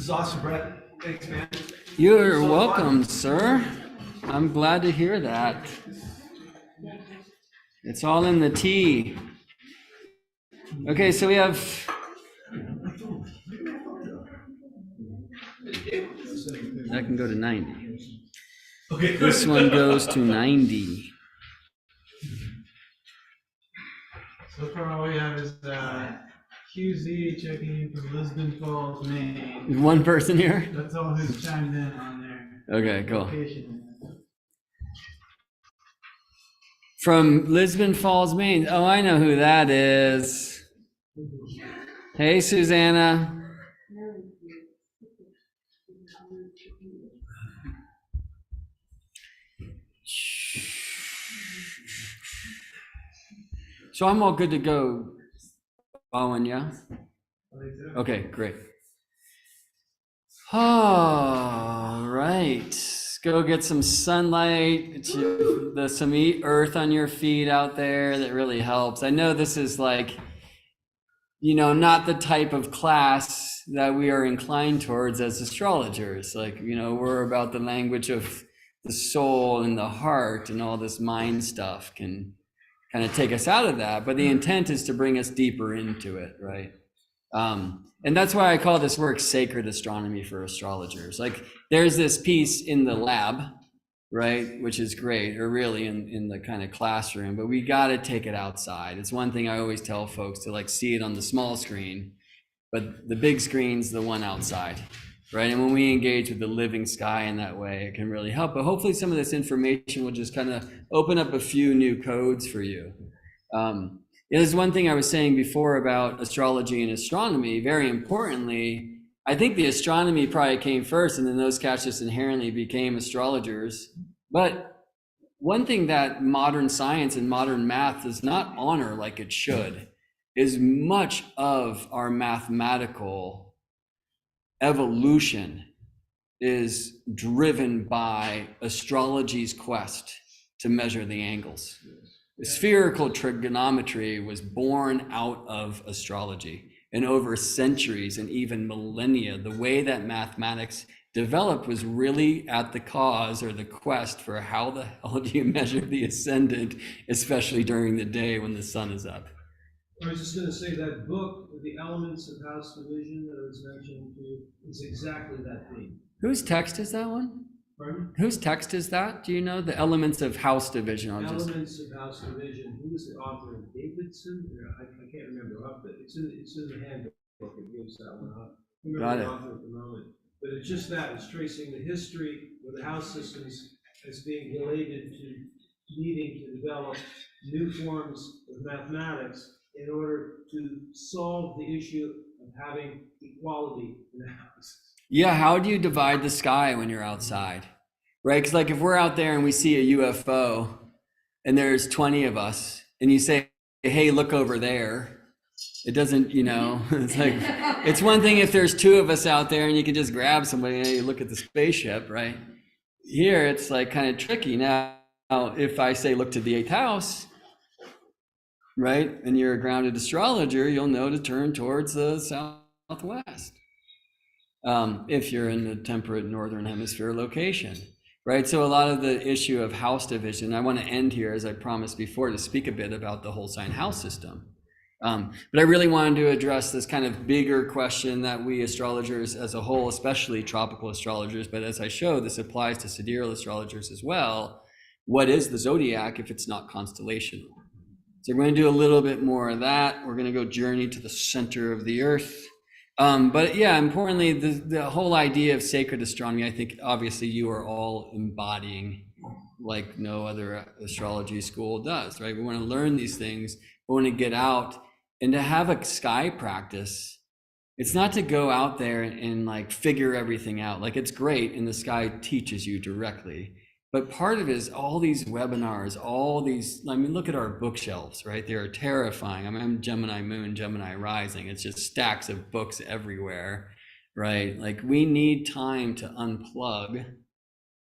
This is awesome, Brett. Thanks, man. You're so welcome, sir. I'm glad to hear that. It's all in the tea. Okay, so we have... That can go to 90. Okay. This one goes to 90. So far all we have is QZ checking in from Lisbon Falls, Maine. One person here? That's all who's chimed in on there. Okay, cool. Location. From Lisbon Falls, Maine. Oh, I know who that is. Hey, Susanna. So I'm all good to go, Owen, yeah? Okay, great. All right. Go get some sunlight, some earth on your feet out there. That really helps. I know this is like, not the type of class that we are inclined towards as astrologers. Like, we're about the language of the soul and the heart, and all this mind stuff can kind of take us out of that. But the intent is to bring us deeper into it, right? And that's why I call this work sacred astronomy for astrologers. Like, there's this piece in the lab, right, which is great, or really in the kind of classroom, but we got to take it outside. It's one thing I always tell folks to see it on the small screen, but the big screen's the one outside, right? And when we engage with the living sky in that way, it can really help. But hopefully some of this information will just kind of open up a few new codes for you. There's one thing I was saying before about astrology and astronomy. Very importantly, I think the astronomy probably came first, and then those cats just inherently became astrologers. But one thing that modern science and modern math does not honor like it should is much of our mathematical evolution is driven by astrology's quest to measure the angles. Spherical trigonometry was born out of astrology, and over centuries and even millennia, the way that mathematics developed was really at the cause or the quest for how the hell do you measure the ascendant, especially during the day when the sun is up. I was just going to say that book, The Elements of House Division, that was mentioned to you, is exactly that theme. Whose text is that one? Pardon? Whose text is that? Do you know? The Elements of House Division. Elements of House Division. Who was the author? Davidson? I can't remember. It's in the handbook. It gives that one up. Got it. The author at the moment. But it's just that. It's tracing the history of the house systems as being related to needing to develop new forms of mathematics in order to solve the issue of having equality in the house. Yeah, how do you divide the sky when you're outside? Right? Because if we're out there and we see a UFO and there's 20 of us and you say, hey, look over there. It doesn't, it's like, it's one thing if there's 2 of us out there and you can just grab somebody and you look at the spaceship, right? Here, it's like kind of tricky. Now, if I say, look to the 8th house, right? And you're a grounded astrologer, you'll know to turn towards the southwest. If you're in the temperate northern hemisphere location, right? So a lot of the issue of house division, I want to end here, as I promised before, to speak a bit about the whole sign house system. But I really wanted to address this kind of bigger question that we astrologers as a whole, especially tropical astrologers, but as I show, this applies to sidereal astrologers as well. What is the zodiac if it's not constellational? So we're going to do a little bit more of that. We're going to go journey to the center of the earth. But yeah, importantly, the whole idea of sacred astronomy, I think obviously you are all embodying like no other astrology school does, right? We want to learn these things. We want to get out and to have a sky practice. It's not to go out there and figure everything out. Like, it's great and the sky teaches you directly. But part of it is all these webinars, look at our bookshelves, right? They are terrifying. I'm Gemini Moon, Gemini Rising. It's just stacks of books everywhere, right? Like, we need time to unplug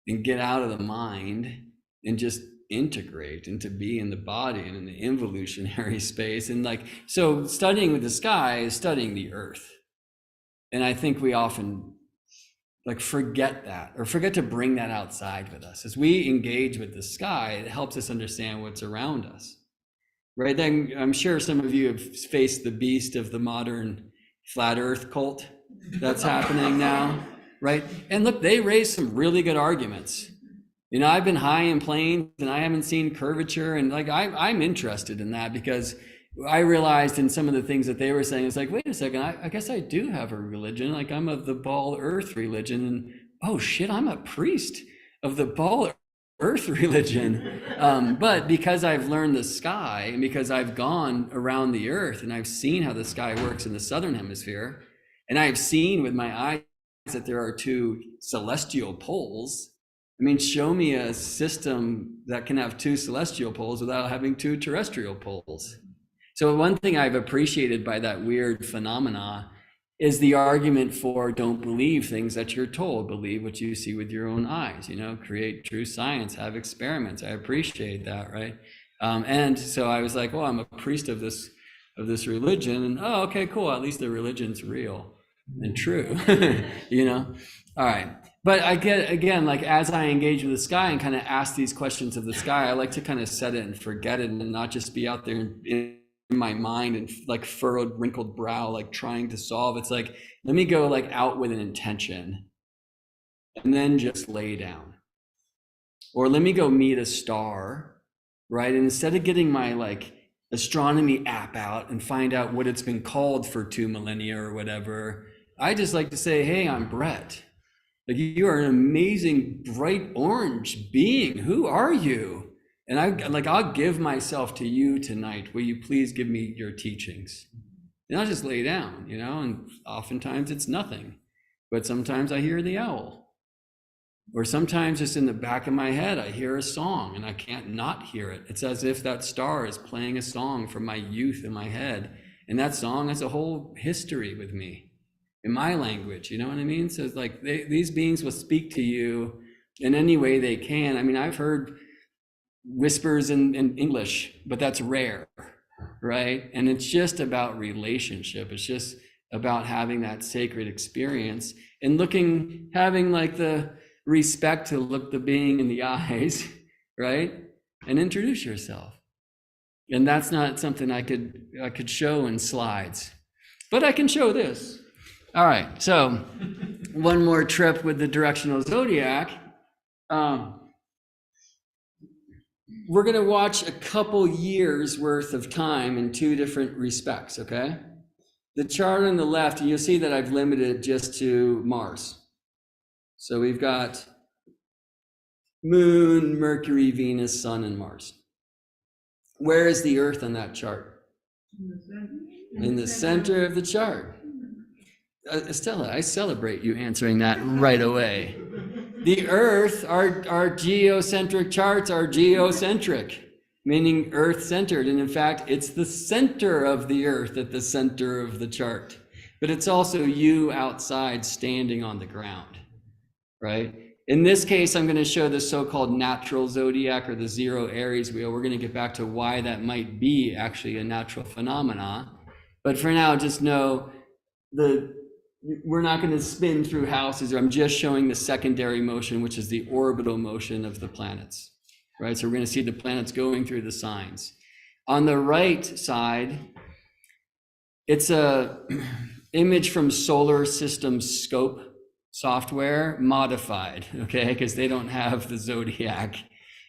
and get out of the mind and just integrate and to be in the body and in the involutionary space. And so studying with the sky is studying the earth. And I think we often Like forget that, or forget to bring that outside with us. As we engage with the sky, it helps us understand what's around us. Right? Then I'm sure some of you have faced the beast of the modern flat earth cult that's happening now, right? And look, they raise some really good arguments. You know, I've been high in planes and I haven't seen curvature, and like I'm interested in that because I realized in some of the things that they were saying, it's like, wait a second, I guess I do have a religion. Like I'm of the ball earth religion, and oh shit, I'm a priest of the ball earth religion. But because I've learned the sky and because I've gone around the earth and I've seen how the sky works in the southern hemisphere, and I've seen with my eyes that there are two celestial poles. I mean, show me a system that can have two celestial poles without having two terrestrial poles. So one thing I've appreciated by that weird phenomena is the argument for don't believe things that you're told, believe what you see with your own eyes, you know, create true science, have experiments. I appreciate that, right? And so I was like, well, I'm a priest of this religion, and oh, okay, cool, at least the religion's real and true, you know? All right. But I get, again, like as I engage with the sky and kind of ask these questions of the sky, I like to kind of set it and forget it and not just be out there in my mind and like furrowed, wrinkled brow, like trying to solve. It's like, let me go like out with an intention and then just lay down. Or let me go meet a star, right? And instead of getting my like astronomy app out and find out what it's been called for 2 millennia or whatever, I just like to say, hey, I'm Brett. Like you are an amazing, bright orange being. Who are you? And I'll give myself to you tonight. Will you please give me your teachings? And I'll just lay down, you know, and oftentimes it's nothing. But sometimes I hear the owl. Or sometimes just in the back of my head, I hear a song and I can't not hear it. It's as if that star is playing a song from my youth in my head. And that song has a whole history with me in my language, you know what I mean? So it's like these beings will speak to you in any way they can. I mean, I've heard whispers in English, but that's rare, right? And it's just about relationship. It's just about having that sacred experience and having like the respect to look the being in the eyes, right? And introduce yourself. And that's not something I could show in slides, but I can show this. All right, so one more trip with the Directional Zodiac. We're going to watch a couple years worth of time in 2 different respects, okay? The chart on the left, you'll see that I've limited just to Mars. So we've got Moon, Mercury, Venus, Sun, and Mars. Where is the Earth on that chart? In the center of the chart. Estella, I celebrate you answering that right away. The Earth, our geocentric charts are geocentric, meaning Earth-centered. And in fact, it's the center of the Earth at the center of the chart. But it's also you outside standing on the ground, right? In this case, I'm going to show the so-called natural zodiac or the zero Aries wheel. We're going to get back to why that might be actually a natural phenomena. But for now, just know we're not going to spin through houses. I'm just showing the secondary motion, which is the orbital motion of the planets, right? So we're going to see the planets going through the signs. On the right side, it's a image from Solar System Scope software, modified, okay? Because they don't have the zodiac.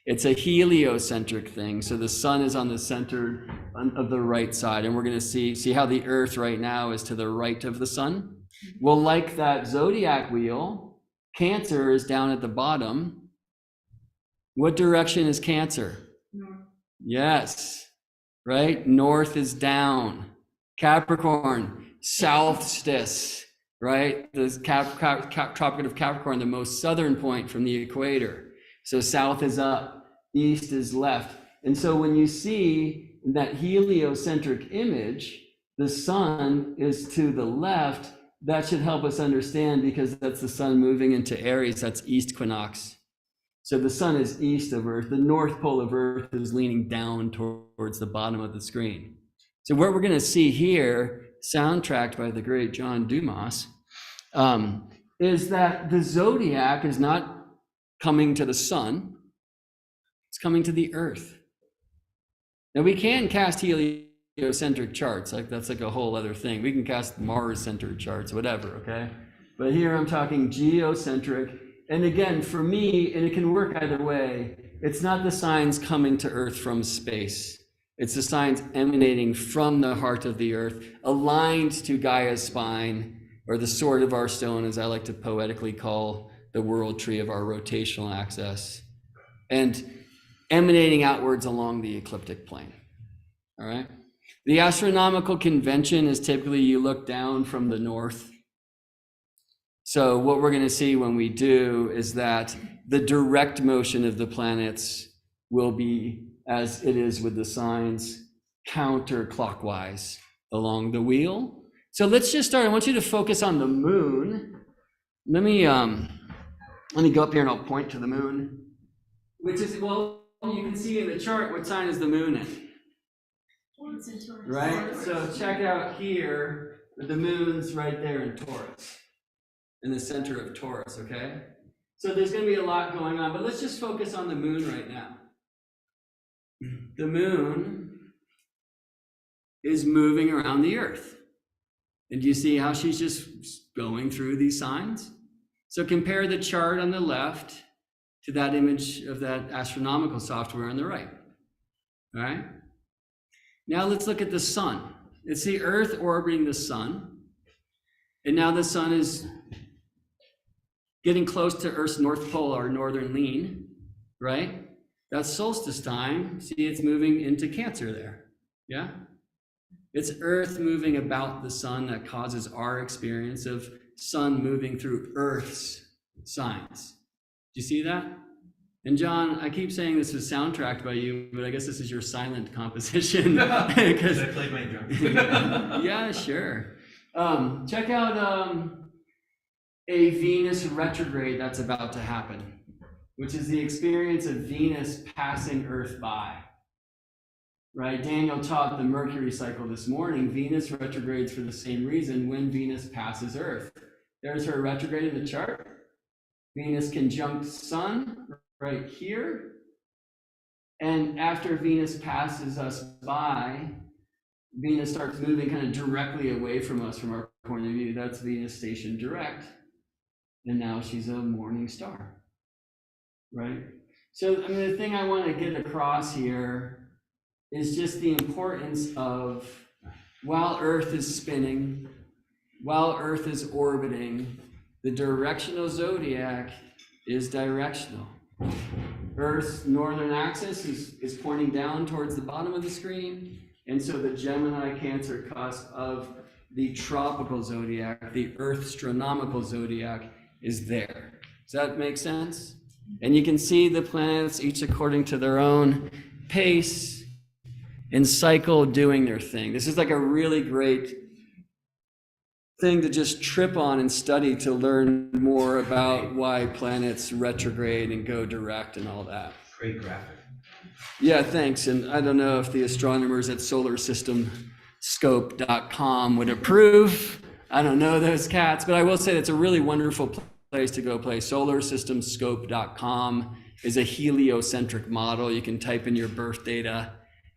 It's a heliocentric thing. So the sun is on the center of the right side, and we're going to see how the Earth right now is to the right of the sun. Well, like that zodiac wheel, Cancer is down at the bottom. What direction is Cancer? North. Yes, right? North is down. Capricorn, southstis, right? The Tropic of Capricorn, the most southern point from the equator. So south is up, east is left. And so when you see that heliocentric image, the sun is to the left. That should help us understand, because that's the sun moving into Aries, that's east equinox. So the sun is east of Earth. The north pole of Earth is leaning down towards the bottom of the screen. So what we're going to see here, soundtracked by the great John Dumas, is that the zodiac is not coming to the sun, it's coming to the earth. Now we can cast heliocentric charts, like that's like a whole other thing. We can cast Mars-centered charts, whatever, okay? But here I'm talking geocentric. And again, for me, and it can work either way, it's not the signs coming to Earth from space. It's the signs emanating from the heart of the Earth, aligned to Gaia's spine, or the sword of our stone, as I like to poetically call the world tree of our rotational axis, and emanating outwards along the ecliptic plane, all right? The astronomical convention is typically you look down from the north. So what we're gonna see when we do is that the direct motion of the planets will be, as it is with the signs, counterclockwise along the wheel. So let's just start. I want you to focus on the moon. Let me go up here and I'll point to the moon, which is, well, you can see in the chart what sign is the moon in. Right? So check out here, the moon's right there in Taurus, in the center of Taurus, okay? So there's going to be a lot going on, but let's just focus on the moon right now. The moon is moving around the earth. And do you see how she's just going through these signs? So compare the chart on the left to that image of that astronomical software on the right. All right? Now let's look at the sun. It's the earth orbiting the sun. And now the sun is getting close to Earth's North Pole, our northern lean, right? That's solstice time. See, it's moving into Cancer there, yeah? It's Earth moving about the sun that causes our experience of sun moving through Earth's signs. Do you see that? And John, I keep saying this was soundtracked by you, but I guess this is your silent composition. Because I played my drum. Yeah, sure. Check out a Venus retrograde that's about to happen, which is the experience of Venus passing Earth by, right? Daniel taught the Mercury cycle this morning. Venus retrogrades for the same reason when Venus passes Earth. There's her retrograde in the chart. Venus conjunct Sun right here. And after Venus passes us by, Venus starts moving kind of directly away from us from our point of view. That's Venus stationed direct. And now she's a morning star, right? So, I mean, the thing I want to get across here is just the importance of, while Earth is spinning, while Earth is orbiting, the directional zodiac is directional. Earth's northern axis is pointing down towards the bottom of the screen. And so the Gemini Cancer cusp of the tropical zodiac, the Earth astronomical zodiac, is there. Does that make sense? And you can see the planets, each according to their own pace and cycle, doing their thing. This is like a really great thing to just trip on and study to learn more about why planets retrograde and go direct and all that. Great graphic. Yeah, thanks. And I don't know if the astronomers at SolarSystemScope.com would approve. I don't know those cats, but I will say it's a really wonderful place to go play. SolarSystemScope.com is a heliocentric model. You can type in your birth data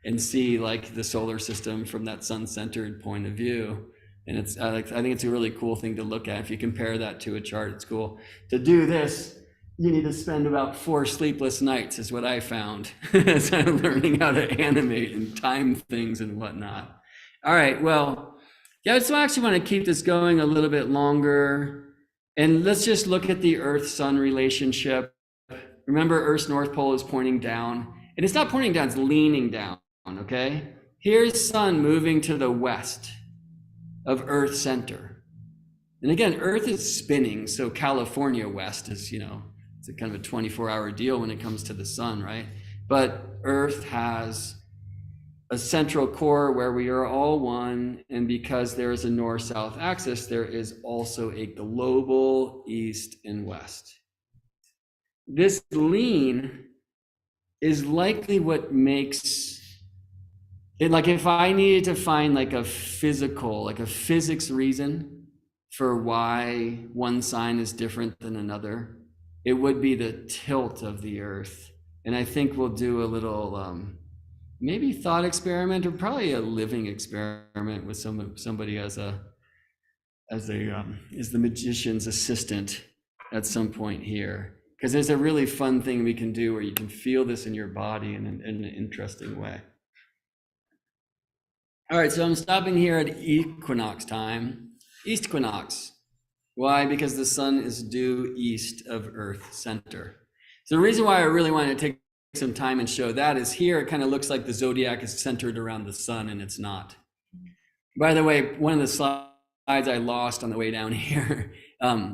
and see like the solar system from that sun-centered point of view. And it's I think it's a really cool thing to look at. If you compare that to a chart, it's cool. To do this, you need to spend about 4 sleepless nights, is what I found, as I'm learning how to animate and time things and whatnot. All right, well, yeah, so I actually want to keep this going a little bit longer. And let's just look at the Earth-Sun relationship. Remember, Earth's North Pole is pointing down. And it's not pointing down, it's leaning down, okay? Here's Sun moving to the west of Earth's center. And again, Earth is spinning, so California west is, it's a kind of a 24-hour deal when it comes to the sun, right? But Earth has a central core where we are all one, and because there is a north-south axis, there is also a global east and west. This lean is likely what makes it, like if I needed to find like a physics reason for why one sign is different than another, it would be the tilt of the earth. And I think we'll do a little maybe thought experiment, or probably a living experiment with somebody as the magician's assistant at some point here, because there's a really fun thing we can do where you can feel this in your body in an interesting way. All right, so I'm stopping here at equinox time. East equinox. Why? Because the sun is due east of Earth center. So the reason why I really wanted to take some time and show that is here it kind of looks like the zodiac is centered around the sun, and it's not. By the way, one of the slides I lost on the way down here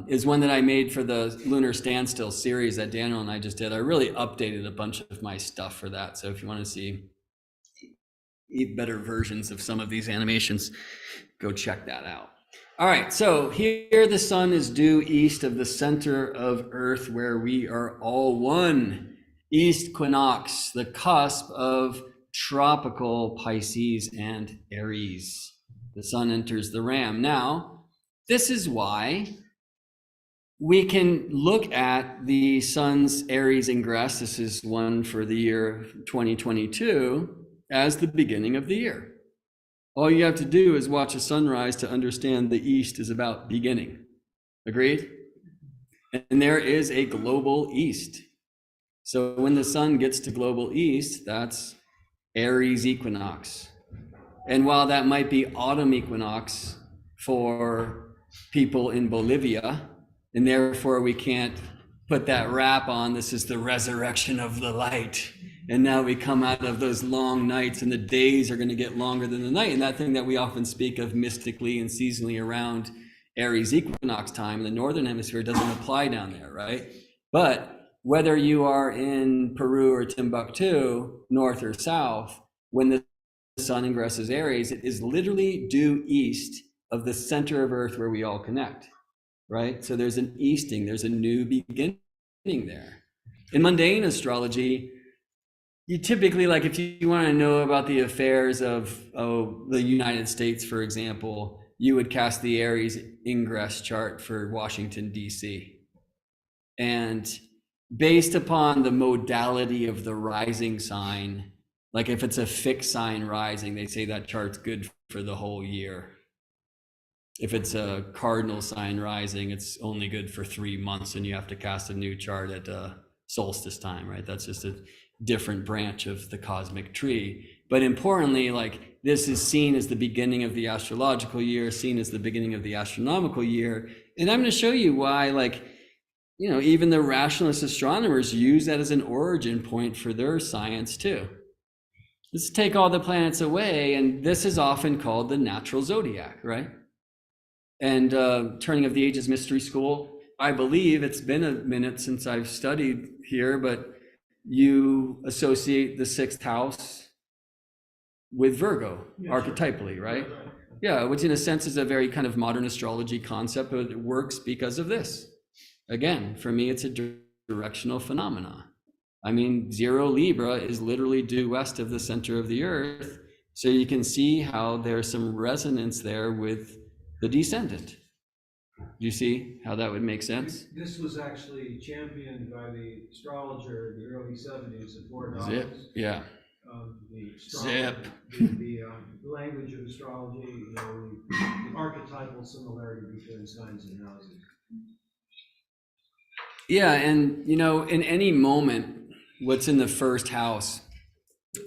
is one that I made for the Lunar Standstill series that Daniel and I just did. I really updated a bunch of my stuff for that. So if you want to see better versions of some of these animations, go check that out. All right, so here the sun is due east of the center of Earth, where we are all one. East equinox, the cusp of tropical Pisces and Aries. The sun enters the Ram. Now, this is why we can look at the sun's Aries ingress, this is one for the year 2022, as the beginning of the year. All you have to do is watch a sunrise to understand the East is about beginning. Agreed? And there is a global East. So when the sun gets to global East, that's Aries equinox. And while that might be autumn equinox for people in Bolivia, and therefore we can't put that wrap on, this is the resurrection of the light. And now we come out of those long nights, and the days are going to get longer than the night. And that thing that we often speak of mystically and seasonally around Aries equinox time in the Northern Hemisphere doesn't apply down there, right? But whether you are in Peru or Timbuktu, north or south, when the sun ingresses Aries, it is literally due east of the center of Earth where we all connect, right? So there's an easting, there's a new beginning there. In mundane astrology, you typically, like if you want to know about the affairs of the United States, for example, you would cast the Aries ingress chart for Washington, D.C. And based upon the modality of the rising sign, like if it's a fixed sign rising, they say that chart's good for the whole year. If it's a cardinal sign rising, it's only good for 3 months, and you have to cast a new chart at solstice time, right? That's just a different branch of the cosmic tree. But importantly, like this is seen as the beginning of the astrological year, seen as the beginning of the astronomical year. And I'm going to show you why, like, you know, even the rationalist astronomers use that as an origin point for their science too. Let's take all the planets away, and this is often called the natural zodiac, right? And Turning of the Ages Mystery School, I believe it's been a minute since I've studied here, but you associate the 6th house with Virgo, archetypally, right? Yeah, which in a sense is a very kind of modern astrology concept, but it works because of this. Again, for me, it's a directional phenomena. I mean, 0 Libra is literally due west of the center of the Earth, so you can see how there's some resonance there with the descendant. Do you see how that would make sense? This was actually championed by the astrologer in the early 70s at Fort Zip, Dobbs. yeah. Zip. The language of astrology, you know, the archetypal similarity between signs and houses. Yeah, and you know, in any moment, what's in the first house,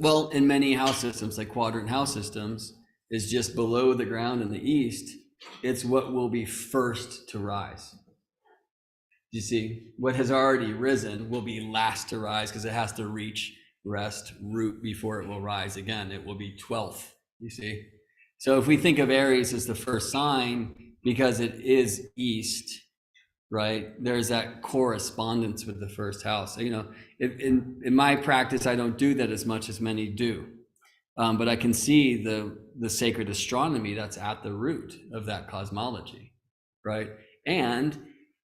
well, in many house systems, like quadrant house systems, is just below the ground in the east. It's what will be first to rise. You see, what has already risen will be last to rise because it has to reach rest, root before it will rise again. It will be 12th, you see. So if we think of Aries as the first sign, because it is east, right, there's that correspondence with the first house. You know, in my practice, I don't do that as much as many do. But I can see the sacred astronomy that's at the root of that cosmology, right? And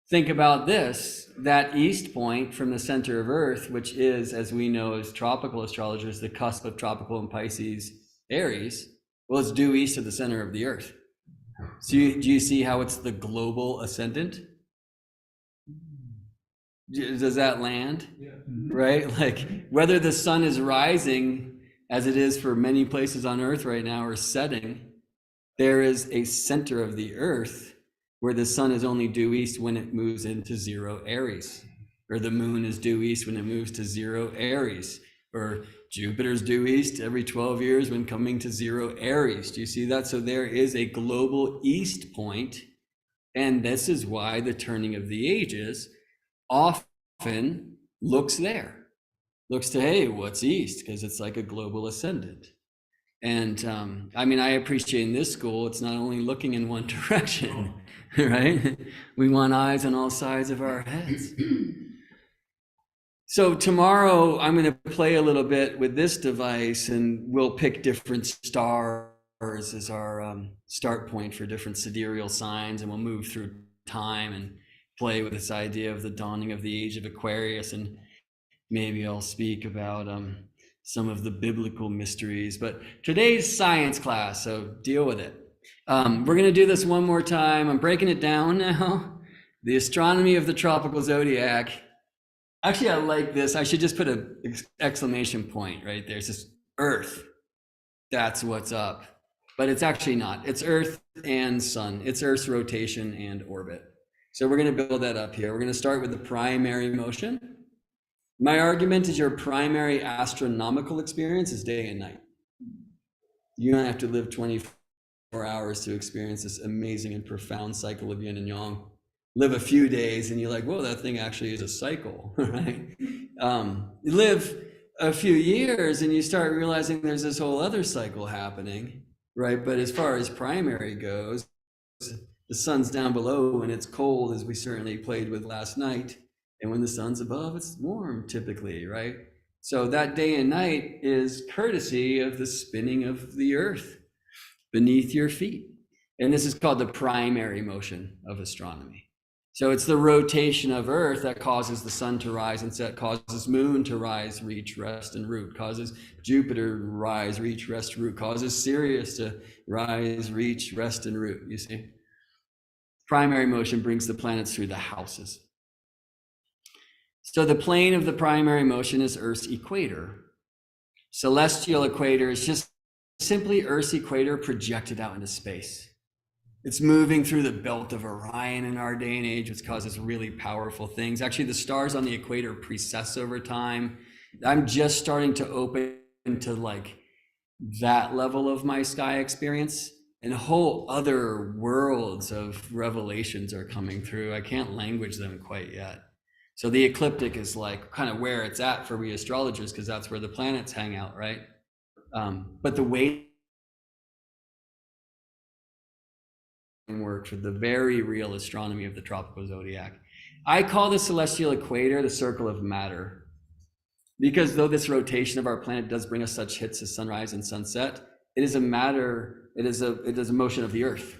think about this, that east point from the center of Earth, which is, as we know as tropical astrologers, the cusp of tropical and Pisces, Aries, well, it's due east of the center of the Earth, So do you see how it's the global ascendant? Does that land? Yeah. Right? Like whether the sun is rising as it is for many places on earth right now or setting, there is a center of the earth where the sun is only due east when it moves into 0 Aries, or the moon is due east when it moves to 0 Aries, or Jupiter's due east every 12 years when coming to 0 Aries. Do you see that? So there is a global east point, and this is why the turning of the ages often looks there, looks to, hey, what's east? Because it's like a global ascendant. And I mean, I appreciate in this school, it's not only looking in one direction, right? We want eyes on all sides of our heads. So tomorrow I'm going to play a little bit with this device, and we'll pick different stars as our start point for different sidereal signs, and we'll move through time and play with this idea of the dawning of the age of Aquarius, and maybe I'll speak about some of the biblical mysteries. But today's science class, so deal with it. We're going to do this one more time. I'm breaking it down now. The astronomy of the tropical zodiac. Actually, I like this. I should just put an exclamation point right there. It's just Earth. That's what's up. But it's actually not. It's Earth and Sun. It's Earth's rotation and orbit. So we're going to build that up here. We're going to start with the primary motion. My argument is your primary astronomical experience is day and night. You don't have to live 24 hours to experience this amazing and profound cycle of yin and yang. Live a few days and you're like, whoa, that thing actually is a cycle, right? You live a few years and you start realizing there's this whole other cycle happening, right? But as far as primary goes, the sun's down below and it's cold, as we certainly played with last night. And when the sun's above, it's warm typically, right? So that day and night is courtesy of the spinning of the earth beneath your feet. And this is called the primary motion of astronomy. So it's the rotation of earth that causes the sun to rise and set, causes moon to rise, reach, rest, and root, causes Jupiter to rise, reach, rest, root, causes Sirius to rise, reach, rest, and root, you see? Primary motion brings the planets through the houses. So the plane of the primary motion is Earth's equator. Celestial equator is just simply Earth's equator projected out into space. It's moving through the belt of Orion in our day and age, which causes really powerful things. Actually, the stars on the equator precess over time. I'm just starting to open to like that level of my sky experience, and whole other worlds of revelations are coming through. I can't language them quite yet. So the ecliptic is like kind of where it's at for we astrologers, because that's where the planets hang out, right? But the way work for the very real astronomy of the tropical zodiac. I call the celestial equator the circle of matter, because though this rotation of our planet does bring us such hits as sunrise and sunset, it is a matter, it is a motion of the earth,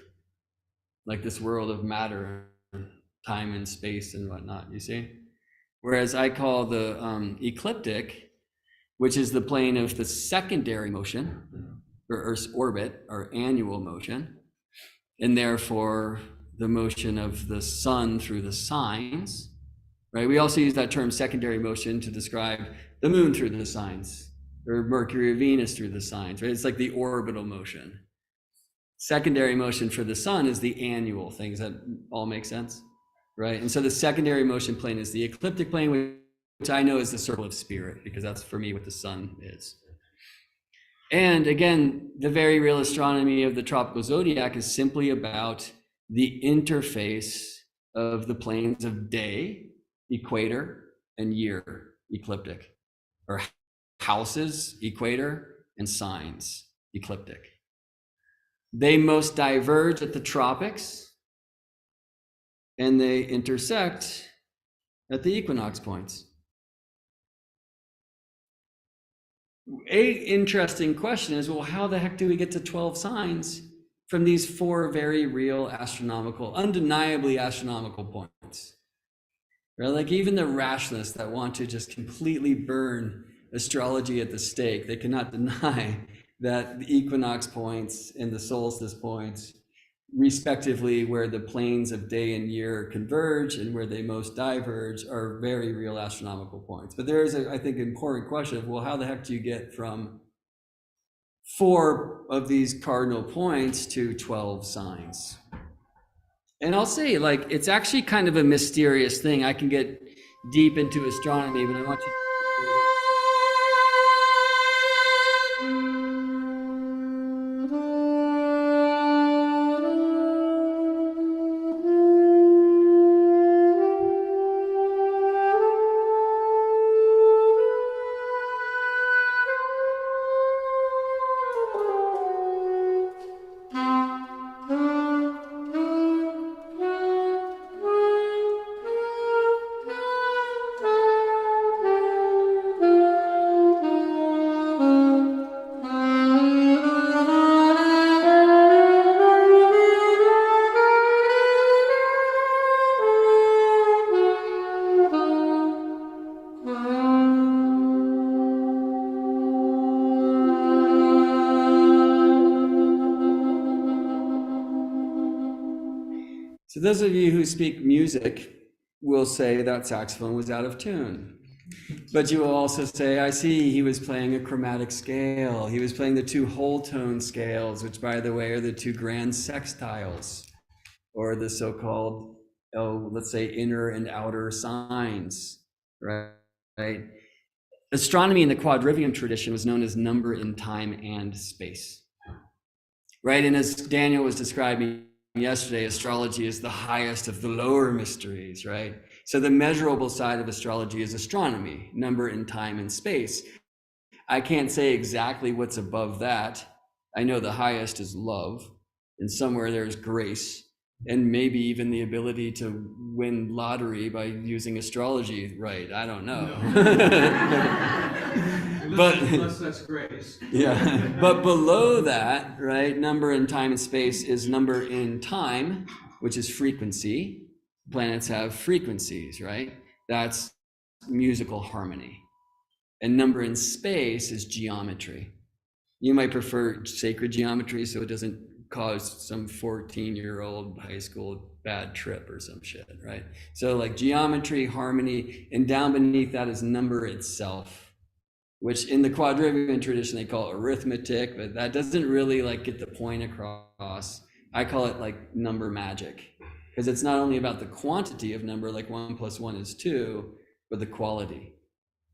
like this world of matter, time and space and whatnot, you see? Whereas I call the ecliptic, which is the plane of the secondary motion, or Earth's orbit, or annual motion, and therefore the motion of the sun through the signs, right? We also use that term secondary motion to describe the moon through the signs, or Mercury or Venus through the signs, right? It's like the orbital motion. Secondary motion for the sun is the annual thing. Does that all make sense? Right? And so the secondary motion plane is the ecliptic plane, which I know is the circle of spirit, because that's for me what the sun is. And again, the very real astronomy of the tropical zodiac is simply about the interface of the planes of day, equator, and year, ecliptic, or houses, equator, and signs, ecliptic. They most diverge at the tropics, and they intersect at the equinox points. An interesting question is, well, how the heck do we get to 12 signs from these 4 very real astronomical, undeniably astronomical points? Right? Like even the rationalists that want to just completely burn astrology at the stake, they cannot deny that the equinox points and the solstice points respectively where the planes of day and year converge and where they most diverge are very real astronomical points. But there is I think, important question of, well, how the heck do you get from 4 of these cardinal points to 12 signs? And I'll say, like, it's actually kind of a mysterious thing. I can get deep into astronomy, but I want you to... So those of you who speak music will say that saxophone was out of tune. But you will also say, I see he was playing a chromatic scale. He was playing the 2 whole tone scales, which, by the way, are the 2 grand sextiles, or the so-called, let's say, inner and outer signs, right? Astronomy in the quadrivium tradition was known as number in time and space, right? And as Daniel was describing yesterday, astrology is the highest of the lower mysteries, right? So the measurable side of astrology is astronomy, number in time and space. I can't say exactly what's above that. I know the highest is love, and somewhere there's grace, and maybe even the ability to win lottery by using astrology, right? I don't know. Unless that's grace. Yeah, but below that, right, number in time and space is number in time, which is frequency. Planets have frequencies, right? That's musical harmony. And number in space is geometry. You might prefer sacred geometry so it doesn't cause some 14-year-old high school bad trip or some shit, right? So like geometry, harmony, and down beneath that is number itself, which in the quadrivium tradition they call arithmetic, but that doesn't really like get the point across. I call it like number magic, because it's not only about the quantity of number, like 1 + 1 is 2, but the quality.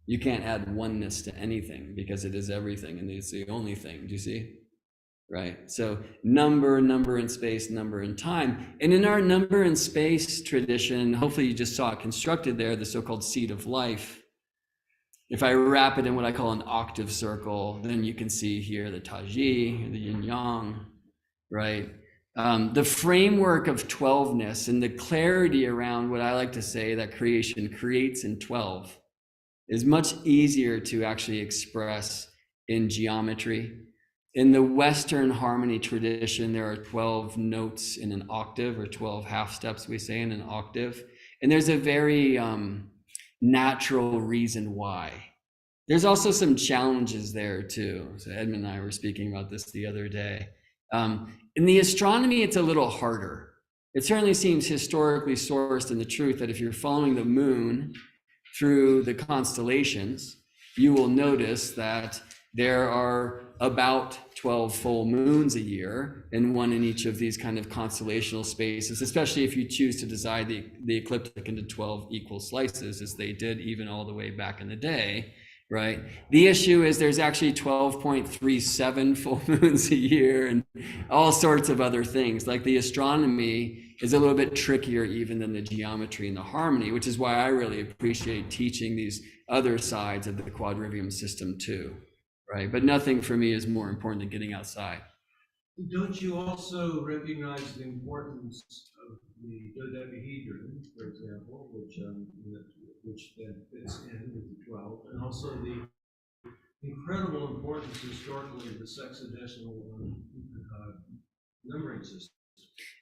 You can't add oneness to anything because it is everything, and it's the only thing. Do you see? Right? So number in space, number in time. And in our number in space tradition, hopefully you just saw it constructed there, the so-called seed of life. If I wrap it in what I call an octave circle, then you can see here the Taji, the yin yang, right? The framework of 12ness and the clarity around what I like to say that creation creates in 12 is much easier to actually express in geometry. In the Western harmony tradition, there are 12 notes in an octave, or 12 half steps, we say, in an octave. And there's a very natural reason why. There's also some challenges there too. So Edmund and I were speaking about this the other day. In the astronomy, it's a little harder. It certainly seems historically sourced in the truth that if you're following the moon through the constellations, you will notice that there are about 12 full moons a year, and one in each of these kind of constellational spaces, especially if you choose to divide the ecliptic into 12 equal slices, as they did even all the way back in the day, right? The issue is there's actually 12.37 full moons a year and all sorts of other things. Like the astronomy is a little bit trickier even than the geometry and the harmony, which is why I really appreciate teaching these other sides of the quadrivium system too. Right, but nothing for me is more important than getting outside. Don't you also recognize the importance of the dodecahedron, for example, which then fits in with the 12, and also the incredible importance historically of the sexadecimal numbering system?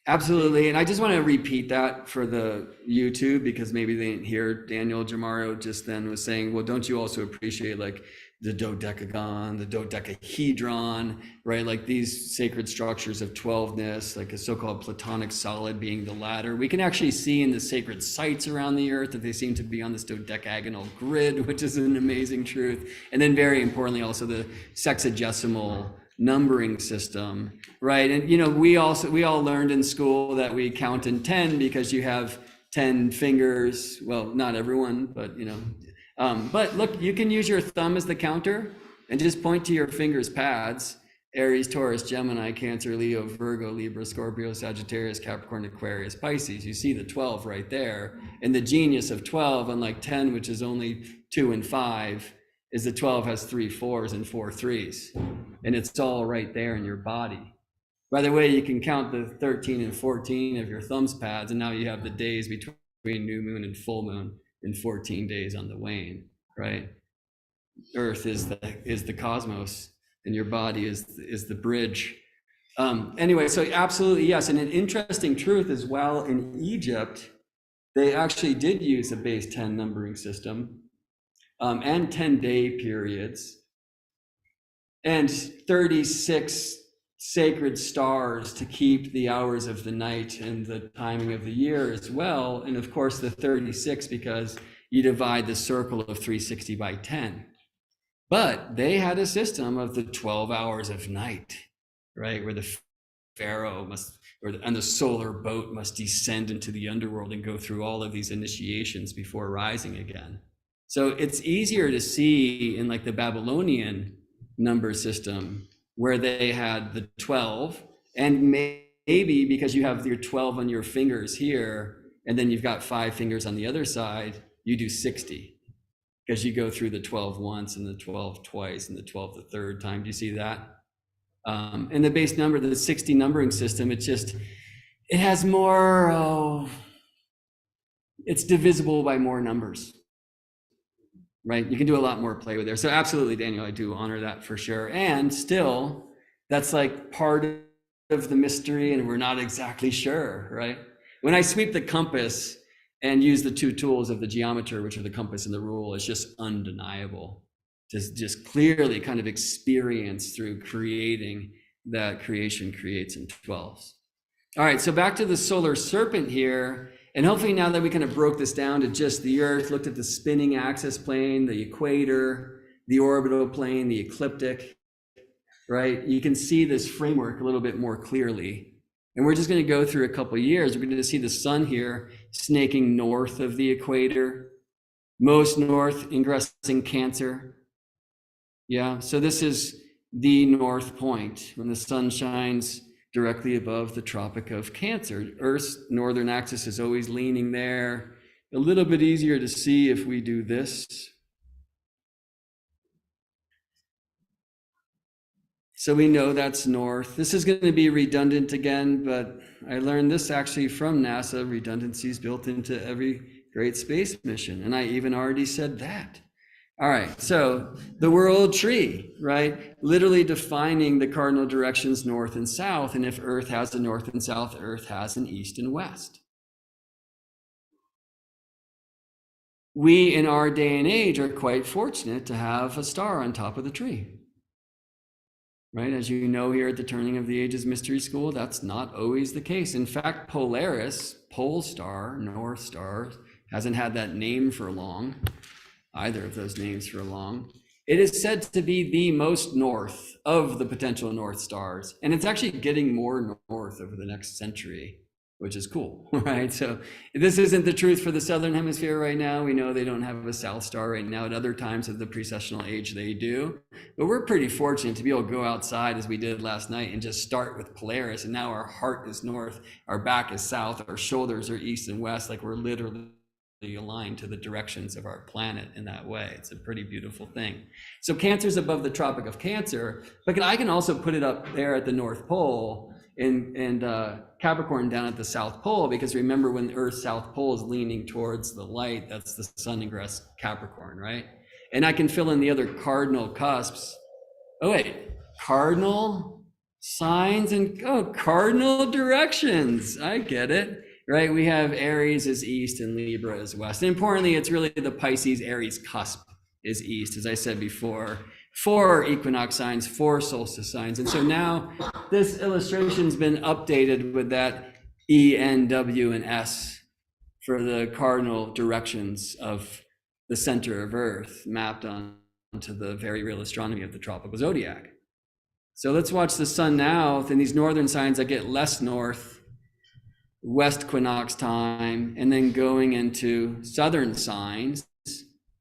Absolutely, and I just want to repeat that for the YouTube, because maybe they didn't hear Daniel Giamario just then was saying, well, don't you also appreciate like the dodecagon, the dodecahedron, right? Like these sacred structures of 12ness, like a so-called platonic solid being the ladder. We can actually see in the sacred sites around the earth that they seem to be on this dodecagonal grid, which is an amazing truth. And then very importantly, also the sexagesimal numbering system, right? And we all learned in school that we count in 10 because you have 10 fingers. Well, not everyone, but but look, you can use your thumb as the counter and just point to your fingers pads: Aries, Taurus, Gemini, Cancer, Leo, Virgo, Libra, Scorpio, Sagittarius, Capricorn, Aquarius, Pisces. You see the 12 right there. And the genius of 12, unlike 10, which is only 2 and 5, is the 12 has 3 4s and 4 3s. And it's all right there in your body. By the way, you can count the 13 and 14 of your thumbs pads, and now you have the days between new moon and full moon in 14 days on the wane, right? Earth is the cosmos, and your body is the bridge. Anyway, so absolutely yes. And an interesting truth as well, in Egypt, they actually did use a base 10 numbering system, and 10-day periods, and 36 sacred stars to keep the hours of the night and the timing of the year as well. And of course the 36, because you divide the circle of 360 by 10. But they had a system of the 12 hours of night, right? Where the pharaoh and the solar boat must descend into the underworld and go through all of these initiations before rising again. So it's easier to see in like the Babylonian number system, where they had the 12, and maybe because you have your 12 on your fingers here, and then you've got 5 fingers on the other side, you do 60, because you go through the 12 once and the 12 twice and the 12 the third time. Do you see that? And the base number, the 60 numbering system, it has more, it's divisible by more numbers. Right? You can do a lot more play with there. So absolutely, Daniel, I do honor that for sure. And still, that's like part of the mystery, and we're not exactly sure, right? When I sweep the compass and use the 2 tools of the geometer, which are the compass and the rule, it's just undeniable. Just clearly kind of experience through creating that creation creates in 12s. All right, so back to the solar serpent here. And hopefully now that we kind of broke this down to just the Earth, looked at the spinning axis plane, the equator, the orbital plane, the ecliptic, right? You can see this framework a little bit more clearly. And we're just going to go through a couple of years. We're going to see the sun here snaking north of the equator, most north, ingressing Cancer. Yeah, so this is the north point when the sun shines directly above the Tropic of Cancer. Earth's northern axis is always leaning there. A little bit easier to see if we do this. So we know that's north. This is going to be redundant again, but I learned this actually from NASA. Redundancy is built into every great space mission, and I even already said that. All right, so the world tree, right? Literally defining the cardinal directions north and south. And if Earth has a north and south, Earth has an east and west. We in our day and age are quite fortunate to have a star on top of the tree, right? As you know, here at the Turning of the Ages Mystery School, that's not always the case. In fact, Polaris, Pole Star, North Star, hasn't had that name for long. Either of those names for long. It is said to be the most north of the potential North Stars. And it's actually getting more north over the next century, which is cool, right? So this isn't the truth for the Southern Hemisphere right now. We know they don't have a South Star right now. At other times of the precessional age, they do. But we're pretty fortunate to be able to go outside as we did last night and just start with Polaris. And now our heart is north, our back is south, our shoulders are east and west, like we're literally aligned to the directions of our planet in that way. It's a pretty beautiful thing. So Cancer's above the Tropic of Cancer, but I can also put it up there at the North Pole and Capricorn down at the South Pole, because remember when Earth's South Pole is leaning towards the light, that's the sun ingress Capricorn, right? And I can fill in the other cardinal cusps. Oh wait, cardinal signs and cardinal directions. I get it. Right, we have Aries as east and Libra as west. And importantly, it's really the Pisces-Aries cusp is east, as I said before, 4 equinox signs, 4 solstice signs. And so now this illustration's been updated with that E, N, W, and S for the cardinal directions of the center of Earth mapped onto the very real astronomy of the tropical zodiac. So let's watch the sun now in these northern signs that get less north, west equinox time, and then going into southern signs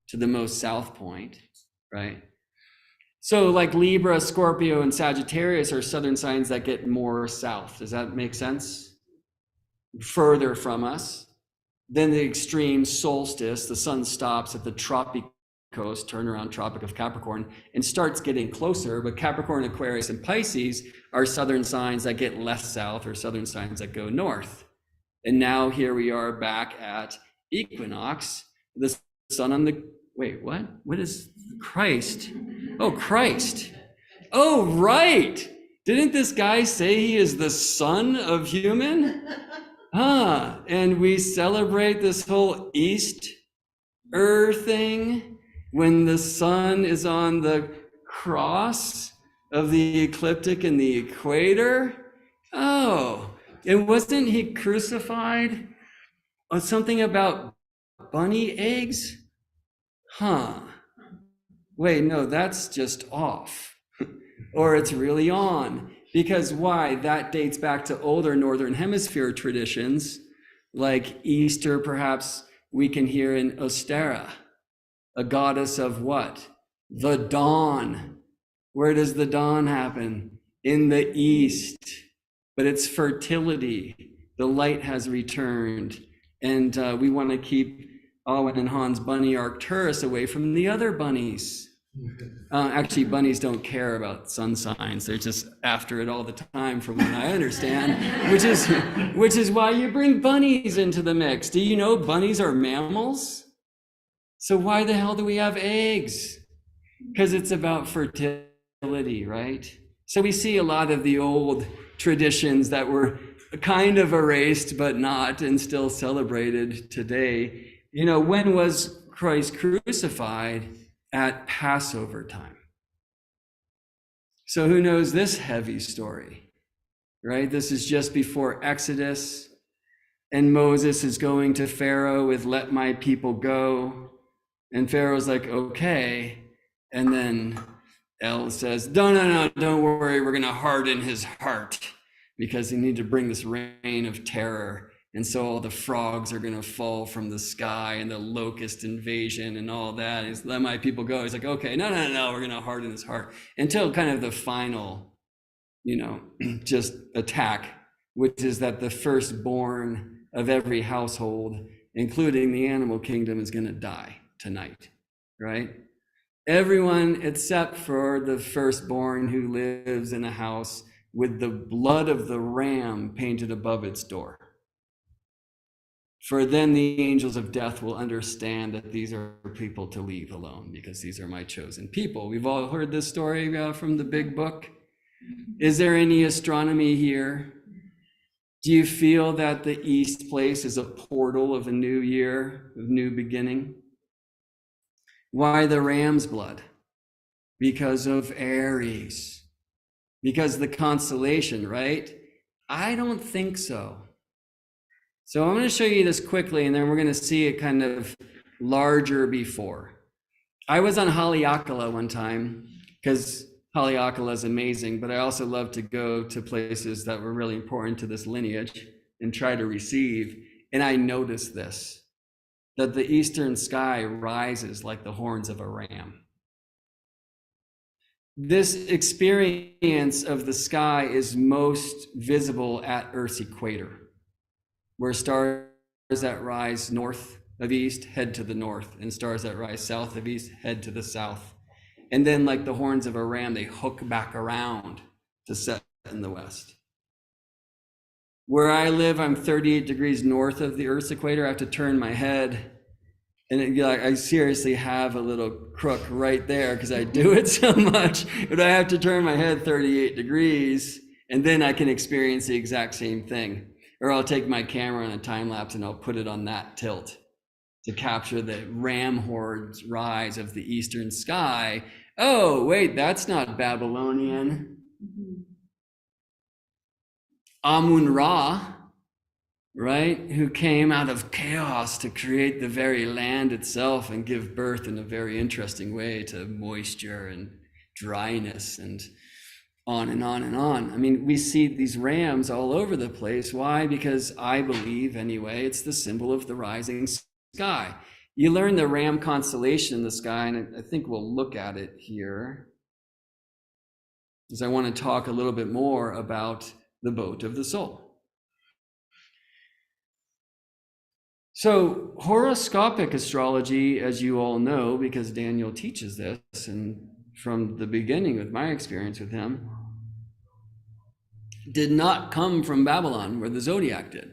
to the most south point, right? So like Libra, Scorpio, and Sagittarius are southern signs that get more south. Does that make sense? Further from us. Then the extreme solstice, the sun stops at the tropic coast, turnaround Tropic of Capricorn, and starts getting closer. But Capricorn, Aquarius, and Pisces are southern signs that get less south, or southern signs that go north. And now here we are back at equinox. The sun on the, wait, what? What is Christ? Oh, Christ. Oh, right. Didn't this guy say he is the son of human? And we celebrate this whole Easter thing when the sun is on the cross of the ecliptic and the equator. Oh, and wasn't he crucified on something about bunny eggs? Wait, no, that's just off. Or it's really on. Because why? That dates back to older Northern Hemisphere traditions, like Easter, perhaps we can hear in Ostera, a goddess of what? The dawn. Where does the dawn happen? In the east. But it's fertility. The light has returned. And we want to keep Owen and Hans bunny Arcturus away from the other bunnies. Actually, bunnies don't care about sun signs. They're just after it all the time, from what I understand, which is why you bring bunnies into the mix. Do you know bunnies are mammals? So why the hell do we have eggs? Because it's about fertility, right? So we see a lot of the old traditions that were kind of erased, but not, and still celebrated today. You know, when was Christ crucified? At Passover time. So who knows this heavy story, right? This is just before Exodus, and Moses is going to Pharaoh with "let my people go," and Pharaoh's like, okay, and then El says, no, don't worry, we're gonna harden his heart because they need to bring this reign of terror. And so all the frogs are going to fall from the sky, and the locust invasion and all that. He's let my people go. He's like, okay, no, we're going to harden his heart until kind of the final, just attack, which is that the firstborn of every household, including the animal kingdom, is going to die tonight, right? Everyone except for the firstborn who lives in a house with the blood of the ram painted above its door. For then the angels of death will understand that these are people to leave alone, because these are my chosen people. We've all heard this story from the big book. Is there any astronomy here? Do you feel that the East place is a portal of a new year, of new beginning? Why the ram's blood? Because of Aries. Because the constellation, right? I don't think so. So I'm going to show you this quickly, and then we're going to see it kind of larger before. I was on Haleakala one time, because Haleakala is amazing, but I also love to go to places that were really important to this lineage and try to receive. And I noticed this, that the eastern sky rises like the horns of a ram. This experience of the sky is most visible at Earth's equator, where stars that rise north of east head to the north, and stars that rise south of east head to the south. And then, like the horns of a ram, they hook back around to set in the west. Where I live, I'm 38 degrees north of the Earth's equator. I have to turn my head, and I seriously have a little crook right there because I do it so much, but I have to turn my head 38 degrees, and then I can experience the exact same thing. Or I'll take my camera on a time lapse and I'll put it on that tilt to capture the ram horde's rise of the eastern sky. Oh, wait, that's not Babylonian. Amun-Ra, right? Who came out of chaos to create the very land itself and give birth in a very interesting way to moisture and dryness and on and on and on. I mean, we see these rams all over the place. Why? Because I believe, anyway, it's the symbol of the rising sky. You learn the ram constellation in the sky, and I think we'll look at it here, because I want to talk a little bit more about the boat of the soul. So horoscopic astrology, as you all know, because Daniel teaches this, and from the beginning with my experience with him, did not come from Babylon, where the zodiac did.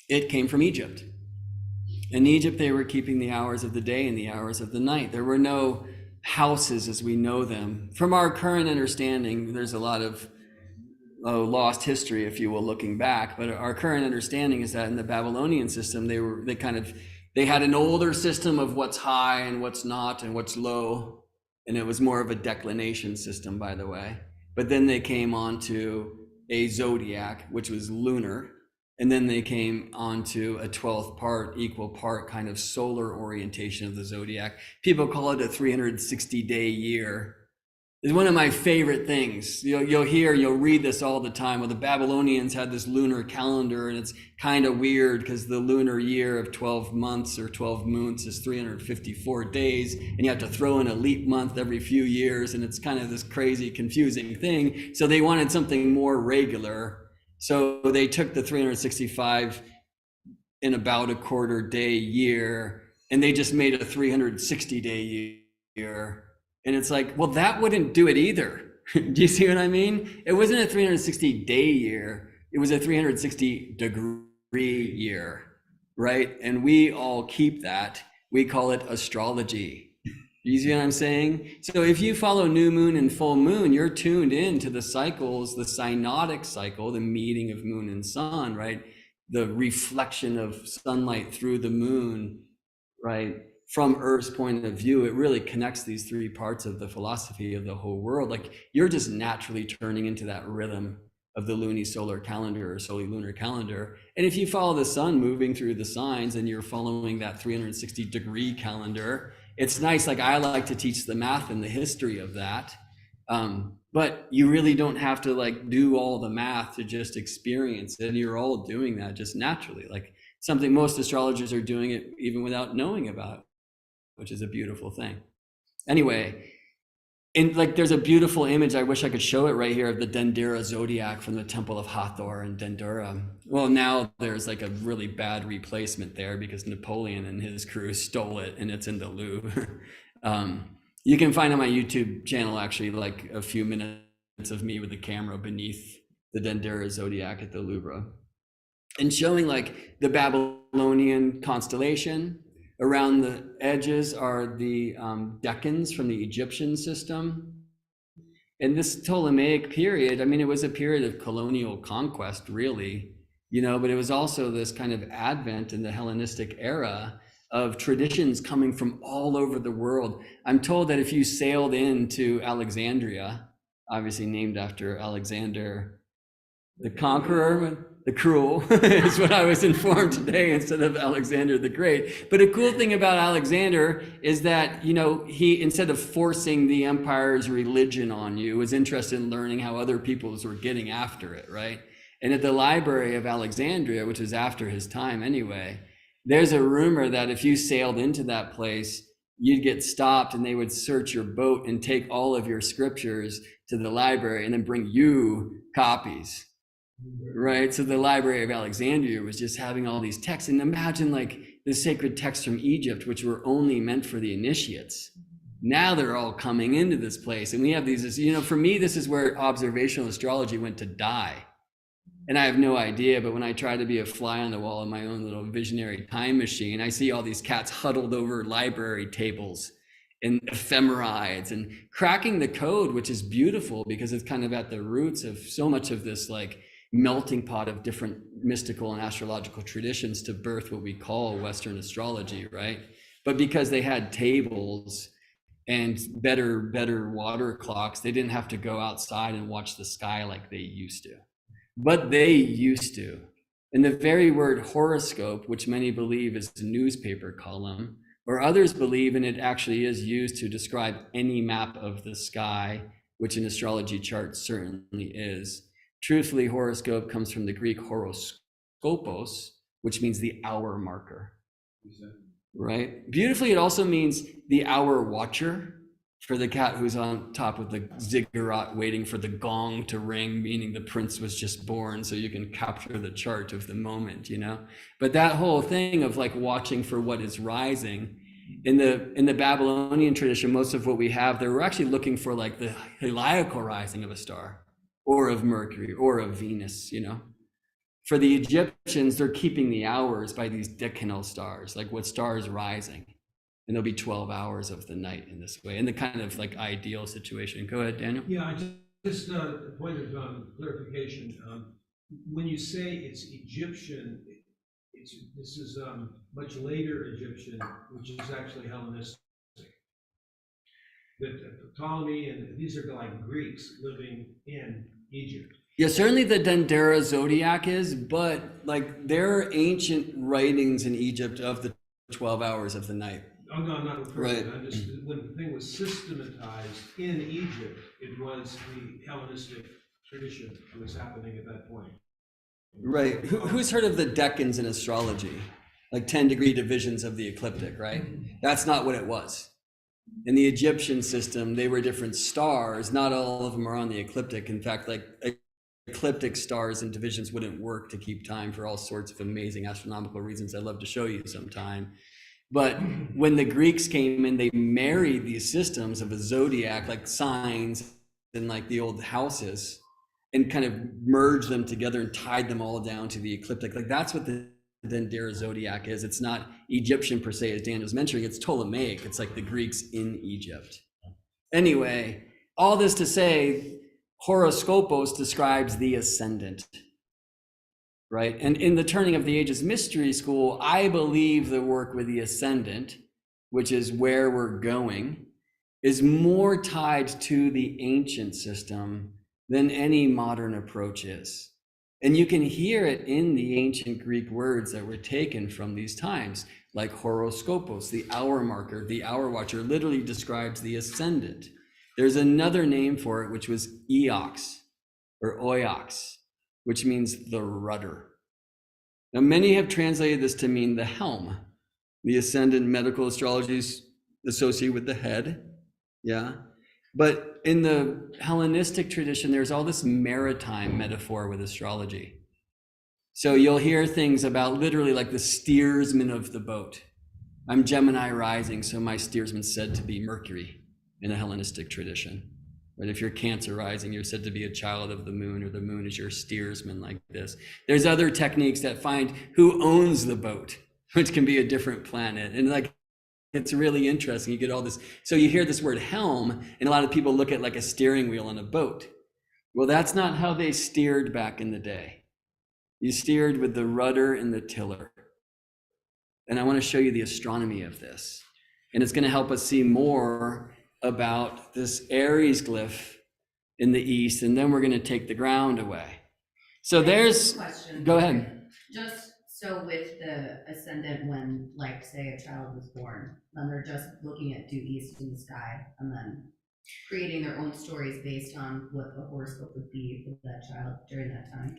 It came from Egypt. In Egypt, they were keeping the hours of the day and the hours of the night. There were no houses as we know them. From our current understanding, there's a lot of lost history, if you will, looking back. But our current understanding is that in the Babylonian system, they had an older system of what's high and what's not and what's low. And it was more of a declination system, by the way. But then they came on to a zodiac, which was lunar. And then they came onto a 12th part, equal part kind of solar orientation of the zodiac. People call it a 360-day year. It's one of my favorite things. You'll read this all the time. Well, the Babylonians had this lunar calendar, and it's kind of weird because the lunar year of 12 months or 12 moons is 354 days, and you have to throw in a leap month every few years, and it's kind of this crazy, confusing thing. So they wanted something more regular. So they took the 365 in about a quarter day year, and they just made a 360-day year. And it's like, well, that wouldn't do it either. Do you see what I mean? It wasn't a 360-day year. It was a 360-degree year, right? And we all keep that. We call it astrology. You see what I'm saying? So if you follow new moon and full moon, you're tuned in to the cycles, the synodic cycle, the meeting of moon and sun, right? The reflection of sunlight through the moon, right? From Earth's point of view, it really connects these three parts of the philosophy of the whole world. Like you're just naturally turning into that rhythm of the lunisolar calendar or lunar calendar. And if you follow the sun moving through the signs and you're following that 360-degree calendar, it's nice. Like I like to teach the math and the history of that. But you really don't have to like do all the math to just experience it. You're all doing that just naturally. Like something most astrologers are doing it even without knowing about, which is a beautiful thing. Anyway, there's a beautiful image, I wish I could show it right here, of the Dendera zodiac from the Temple of Hathor in Dendera. Well, now there's like a really bad replacement there because Napoleon and his crew stole it, and it's in the Louvre. You can find on my YouTube channel actually like a few minutes of me with the camera beneath the Dendera zodiac at the Louvre, and showing like the Babylonian constellation. Around the edges are the decans from the Egyptian system. And this Ptolemaic period, I mean, it was a period of colonial conquest, really, but it was also this kind of advent in the Hellenistic era of traditions coming from all over the world. I'm told that if you sailed into Alexandria, obviously named after Alexander the Conqueror, the Cruel, is what I was informed today, instead of Alexander the Great. But a cool thing about Alexander is that, he, instead of forcing the empire's religion on you, was interested in learning how other peoples were getting after it, right? And at the Library of Alexandria, which was after his time anyway, there's a rumor that if you sailed into that place, you'd get stopped and they would search your boat and take all of your scriptures to the library and then bring you copies. Right, so the Library of Alexandria was just having all these texts, and imagine like the sacred texts from Egypt, which were only meant for the initiates. Now they're all coming into this place, and we have these. For me, this is where observational astrology went to die, and I have no idea. But when I try to be a fly on the wall in my own little visionary time machine, I see all these cats huddled over library tables and ephemerides and cracking the code, which is beautiful because it's kind of at the roots of so much of this like melting pot of different mystical and astrological traditions to birth what we call Western astrology, right? But because they had tables and better water clocks, they didn't have to go outside and watch the sky like they used to. But they used to. And the very word horoscope, which many believe is a newspaper column, or others believe, and it actually is used to describe any map of the sky, which an astrology chart certainly is. Truthfully, horoscope comes from the Greek horoskopos, which means the hour marker, right? Beautifully, it also means the hour watcher, for the cat who's on top of the ziggurat waiting for the gong to ring, meaning the prince was just born, so you can capture the chart of the moment, you know? But that whole thing of like watching for what is rising, in the Babylonian tradition, most of what we have, they were actually looking for like the heliacal rising of a star, or of Mercury, or of Venus, you know? For the Egyptians, they're keeping the hours by these decanal stars, like what star is rising. And there'll be 12 hours of the night in this way, in the kind of like ideal situation. Go ahead, Daniel. Yeah, just a point of clarification. When you say it's Egyptian, this is much later Egyptian, which is actually Hellenistic. That Ptolemy and these are like Greeks living in Egypt. Yeah, certainly the Dendera Zodiac is, but like there are ancient writings in Egypt of the 12 hours of the night. Oh, no, I'm not referring to Right. that. Just when the thing was systematized in Egypt, it was the Hellenistic tradition that was happening at that point. Right. Who's heard of the decans in astrology? Like 10-degree divisions of the ecliptic, right? That's not what it was. In the Egyptian system, they were different stars. Not all of them are on the ecliptic. In fact, like ecliptic stars and divisions wouldn't work to keep time for all sorts of amazing astronomical reasons I'd love to show you sometime. But when the Greeks came in, they married these systems of a zodiac, like signs and like the old houses, and kind of merged them together and tied them all down to the ecliptic. Like that's what the Dendera Zodiac is. It's not Egyptian per se, as Daniel's mentioning, it's Ptolemaic. It's like the Greeks in Egypt. Anyway, all this to say, horoscopos describes the ascendant. Right? And in the Turning of the Ages Mystery School, I believe the work with the ascendant, which is where we're going, is more tied to the ancient system than any modern approach is. And you can hear it in the ancient Greek words that were taken from these times, like horoscopos, the hour marker, the hour watcher, literally describes the ascendant. There's another name for it, which was eox or oiox, which means the rudder. Now, many have translated this to mean the helm. The ascendant medical astrology is associated with the head, yeah. But in the Hellenistic tradition, there's all this maritime metaphor with astrology. So you'll hear things about literally like the steersman of the boat. I'm Gemini rising, so my steersman's said to be Mercury in the Hellenistic tradition. But if you're Cancer rising, you're said to be a child of the moon, or the moon is your steersman, like this. There's other techniques that find who owns the boat, which can be a different planet. And like, it's really interesting. You get all this. So you hear this word helm, and a lot of people look at like a steering wheel on a boat. Well, that's not how they steered back in the day. You steered with the rudder and the tiller. And I want to show you the astronomy of this. And it's going to help us see more about this Aries glyph in the east, and then we're going to take the ground away. So there's question. Go ahead. Just so with the ascendant, when like say a child was born, then they're just looking at due east in the sky and then creating their own stories based on what the horoscope would be for that child during that time.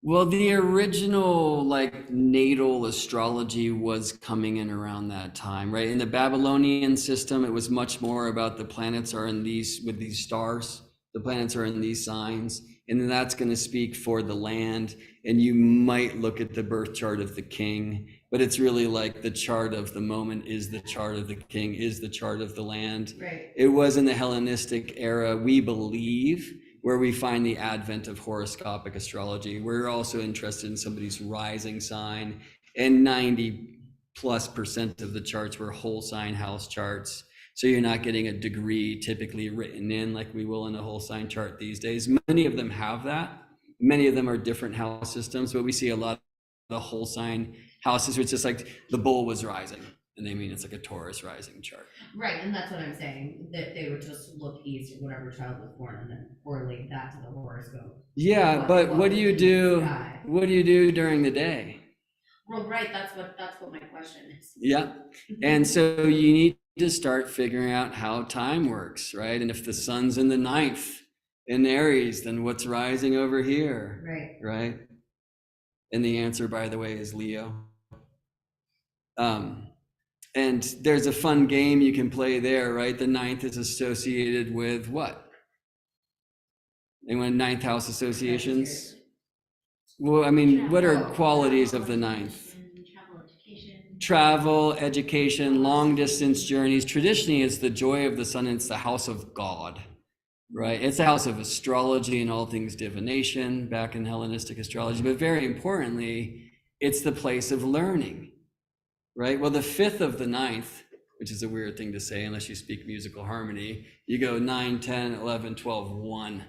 Well, the original like natal astrology was coming in around that time, right? In the Babylonian system, it was much more about the planets are in these, with these stars, the planets are in these signs, and then that's going to speak for the land. And you might look at the birth chart of the king, but it's really like the chart of the moment is the chart of the king, is the chart of the land. Right. It was in the Hellenistic era, we believe, where we find the advent of horoscopic astrology. We're also interested in somebody's rising sign, and 90+% of the charts were whole sign house charts. So you're not getting a degree typically written in like we will in a whole sign chart these days. Many of them have that, Many of them are different house systems, but we see a lot of the whole sign houses where it's just like the bull was rising, and they mean it's like a Taurus rising chart. Right, and that's what I'm saying, that they would just look east at whatever child was born and then correlate that to the horoscope. Yeah, but what do you do? Sky. What do you do during the day? Well, right, that's what my question is. Yeah, and so you need to start figuring out how time works, right? And if the sun's in the ninth in Aries, then what's rising over here? Right. Right? And the answer, by the way, is Leo. And there's a fun game you can play there, right? The ninth is associated with what? Anyone ninth house associations? Well, I mean, what are qualities of the ninth? Travel, education, long distance journeys. Traditionally, it's the joy of the sun, and it's the house of God, right? It's the house of astrology and all things divination back in Hellenistic astrology. But very importantly, it's the place of learning, right? Well, the fifth of the ninth, which is a weird thing to say unless you speak musical harmony, you go 9, 10, 11, 12, 1.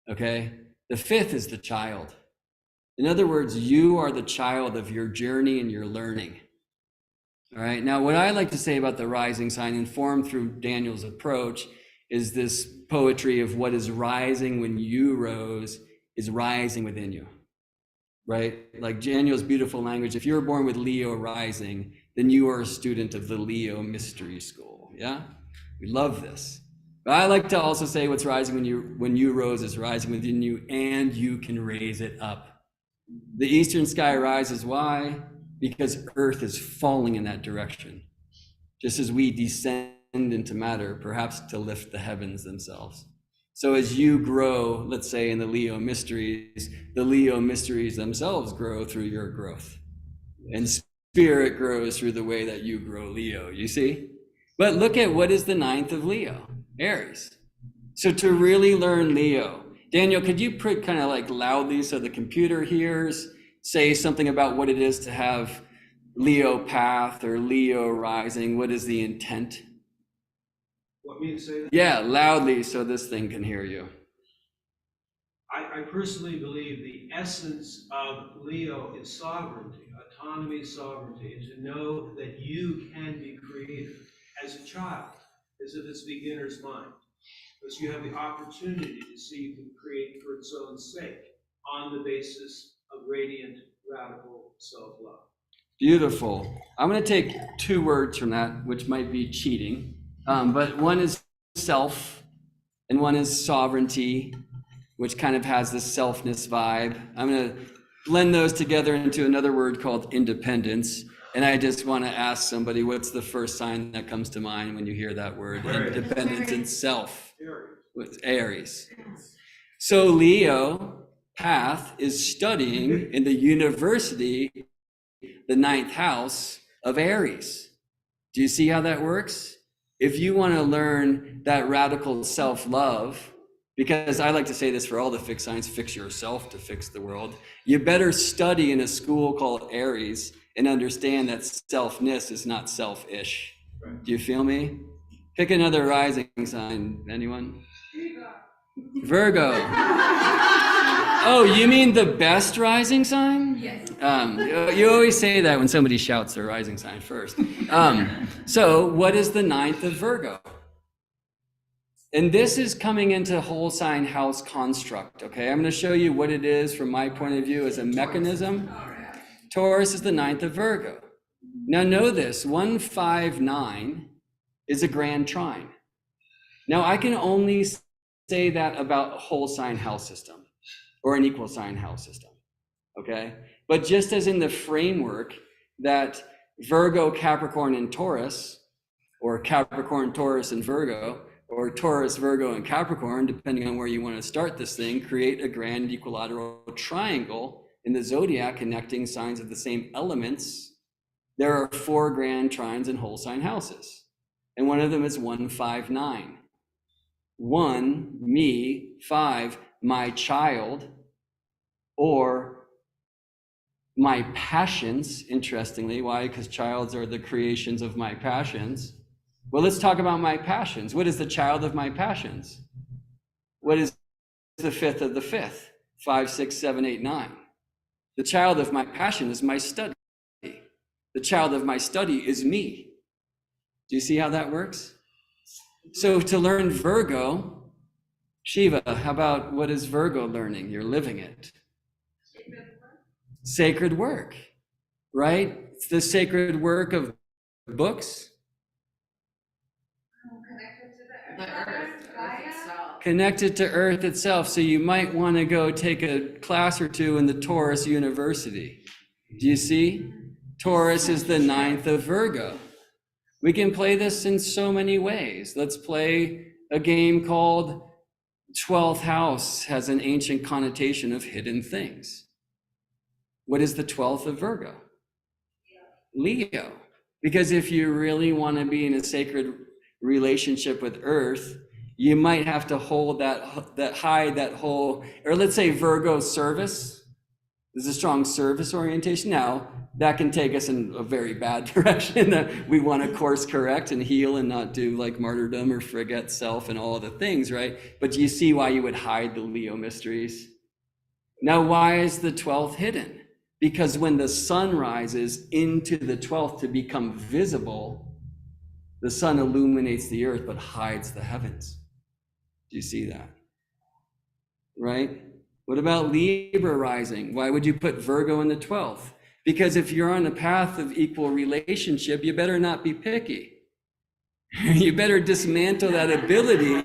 Okay? The fifth is the child. In other words, you are the child of your journey and your learning. All right. Now, what I like to say about the rising sign, informed through Daniel's approach, is this poetry of what is rising when you rose is rising within you. Right? Like Daniel's beautiful language. If you were born with Leo rising, then you are a student of the Leo Mystery School. Yeah? We love this. But I like to also say what's rising when you rose is rising within you, and you can raise it up. The eastern sky rises. Why? Because Earth is falling in that direction. Just as we descend into matter, perhaps to lift the heavens themselves. So as you grow, let's say in the Leo mysteries themselves grow through your growth. And spirit grows through the way that you grow Leo, you see? But look at what is the ninth of Leo, Aries. So to really learn Leo, Daniel, could you put kind of like loudly so the computer hears, say something about what it is to have Leo path or Leo rising? What is the intent? Want me to say that? Yeah, loudly so this thing can hear you. I personally believe the essence of Leo is sovereignty, autonomy, sovereignty, and to know that you can be creative as a child, as if it's beginner's mind. Because you have the opportunity to see you can create for its own sake on the basis of radiant, radical self-love. Beautiful. I'm going to take 2 words from that, which might be cheating, but one is self and one is sovereignty, which kind of has this selfness vibe. I'm going to blend those together into another word called independence. And I just want to ask somebody, what's the first sign that comes to mind when you hear that word? Aries. Independence and self. Aries. With Aries. So Leo path is studying in the university, the ninth house of Aries. Do you see how that works? If you want to learn that radical self-love, because I like to say this for all the fixed signs, fix yourself to fix the world, you better study in a school called Aries and understand that selfness is not selfish. Right. Do you feel me? Pick another rising sign. Anyone? Virgo. Oh, you mean the best rising sign? Yes. You always say that when somebody shouts their rising sign first. So what is the ninth of Virgo? And this is coming into whole sign house construct, okay? I'm going to show you what it is from my point of view as a mechanism. Taurus is the ninth of Virgo. Now know this, 159 is a grand trine. Now I can only say that about a whole sign house system or an equal sign house system, okay? But just as in the framework that Virgo, Capricorn, and Taurus, or Capricorn, Taurus, and Virgo, or Taurus, Virgo, and Capricorn, depending on where you want to start this thing, create a grand equilateral triangle in the zodiac connecting signs of the same elements. There are 4 grand trines in whole sign houses. And one of them is 159. 1, me, 5, my child, or my passions, interestingly. Why? Because childs are the creations of my passions. Well, let's talk about my passions. What is the child of my passions? What is the fifth of the fifth? 5, 6, 7, 8, 9. The child of my passion is my study. The child of my study is me. Do you see how that works? So to learn Virgo, Shiva, how about what is Virgo learning? You're living it. Sacred work, right? It's the sacred work of books. The earth itself. Connected to Earth itself. So you might want to go take a class or two in the Taurus University. Do you see? Taurus is the 9th of Virgo. We can play this in so many ways. Let's play a game called 12th house, has an ancient connotation of hidden things. What is the 12th of Virgo? Leo. Because if you really want to be in a sacred relationship with Earth, you might have to hold hide that whole, or let's say Virgo service. There's a strong service orientation. Now, that can take us in a very bad direction that we want to course correct and heal and not do like martyrdom or forget self and all the things, right? But do you see why you would hide the Leo mysteries? Now, why is the 12th hidden? Because when the sun rises into the 12th to become visible, the sun illuminates the earth but hides the heavens. Do you see that? Right? What about Libra rising? Why would you put Virgo in the 12th? Because if you're on a path of equal relationship, you better not be picky. You better dismantle that ability.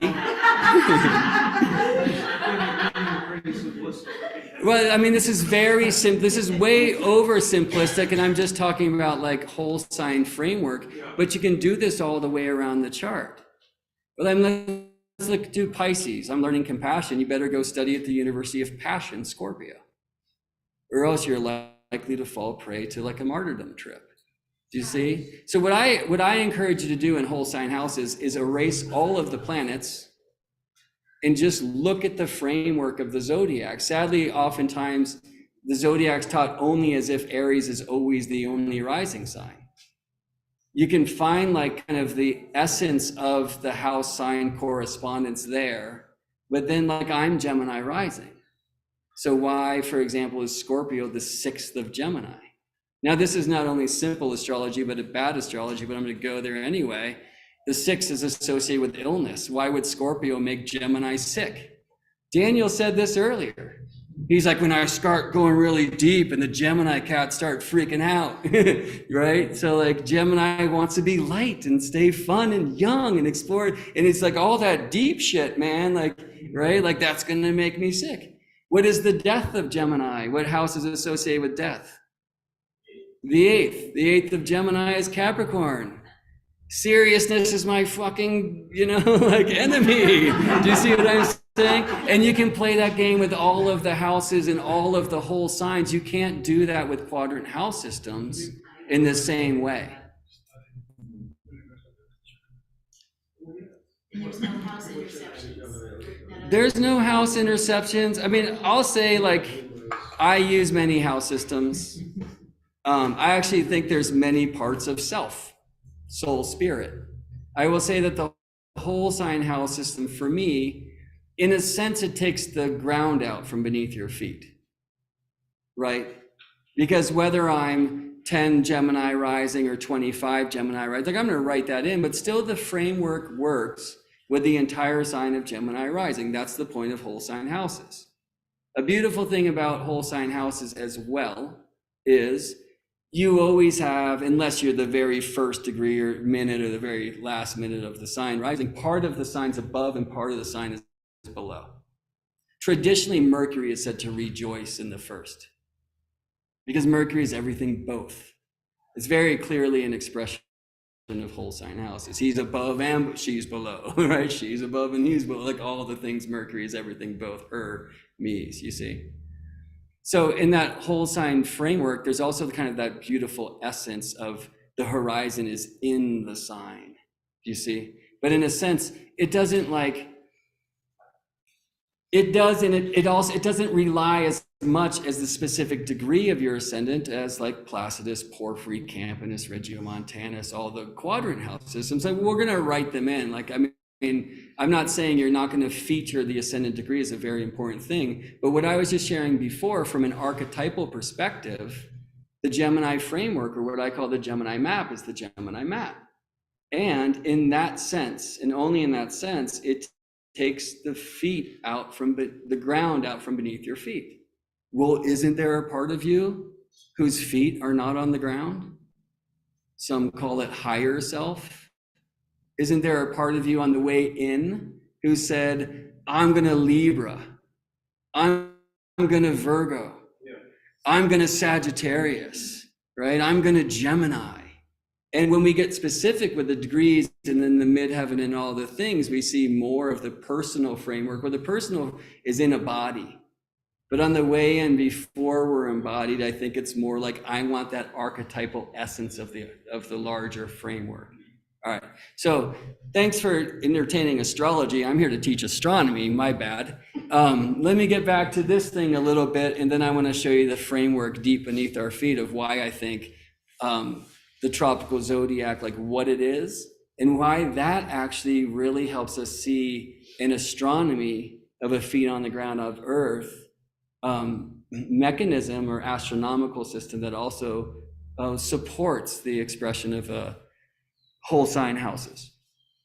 Well, I mean, this is very simple. This is way over simplistic, and I'm just talking about like whole sign framework, but you can do this all the way around the chart. Well, then let's look to Pisces. I'm learning compassion. You better go study at the University of Passion, Scorpio, or else you're likely to fall prey to like a martyrdom trip. Do you see? So what I encourage you to do in whole sign houses is erase all of the planets and just look at the framework of the zodiac. Sadly, oftentimes the zodiac's taught only as if Aries is always the only rising sign. You can find like kind of the essence of the house sign correspondence there, but then like I'm Gemini rising. So why, for example, is Scorpio the 6th of Gemini? Now, this is not only simple astrology, but a bad astrology, but I'm going to go there anyway. The 6 is associated with illness. Why would Scorpio make Gemini sick? Daniel said this earlier. He's like, when I start going really deep and the Gemini cats start freaking out, right? So like Gemini wants to be light and stay fun and young and explore. And it's like all that deep shit, man, like, right? Like that's going to make me sick. What is the death of Gemini? What house is associated with death? The 8th. The 8th of Gemini is Capricorn. Seriousness is my fucking, like enemy. Do you see what I'm saying? And you can play that game with all of the houses and all of the whole signs. You can't do that with quadrant house systems in the same way. And there's no house interceptions. There's no house interceptions. I mean, I'll say like, I use many house systems. I actually think there's many parts of self. Soul, spirit. I will say that the whole sign house system for me, in a sense, it takes the ground out from beneath your feet, right? Because whether I'm 10 Gemini rising or 25 Gemini rising, like I'm going to write that in, but still the framework works with the entire sign of Gemini rising. That's the point of whole sign houses. A beautiful thing about whole sign houses as well is you always have, unless you're the very first degree or minute or the very last minute of the sign rising, part of the sign's above and part of the sign is below. Traditionally, Mercury is said to rejoice in the first because Mercury is everything both. It's very clearly an expression of whole sign houses. He's above and she's below, right? She's above and he's below, like all the things Mercury is everything both, her, me's, you see? So in that whole sign framework, there's also kind of that beautiful essence of the horizon is in the sign, you see? But in a sense, it doesn't like, it does, and it doesn't rely as much as the specific degree of your ascendant as like Placidus, Porphyry, Campanus, Regiomontanus, all the quadrant house systems. Like we're gonna write them in. Like, I mean, I'm not saying you're not going to feature the ascendant degree is a very important thing, but what I was just sharing before from an archetypal perspective, the Gemini framework, or what I call the Gemini map, is the Gemini map. And in that sense, and only in that sense, it takes the feet out from the ground out from beneath your feet. Well, isn't there a part of you whose feet are not on the ground? Some call it higher self. Isn't there a part of you on the way in who said, I'm going to Libra, I'm going to Virgo, I'm going to Sagittarius, right? I'm going to Gemini. And when we get specific with the degrees and then the midheaven and all the things, we see more of the personal framework, where the personal is in a body. But on the way in, before we're embodied, I think it's more like, I want that archetypal essence of the larger framework. All right, so thanks for entertaining astrology. I'm here to teach astronomy, my bad. Let me get back to this thing a little bit, and then I want to show you the framework deep beneath our feet of why I think the tropical zodiac, like what it is, and why that actually really helps us see in astronomy of a feet on the ground of Earth mechanism or astronomical system that also supports the expression of whole sign houses.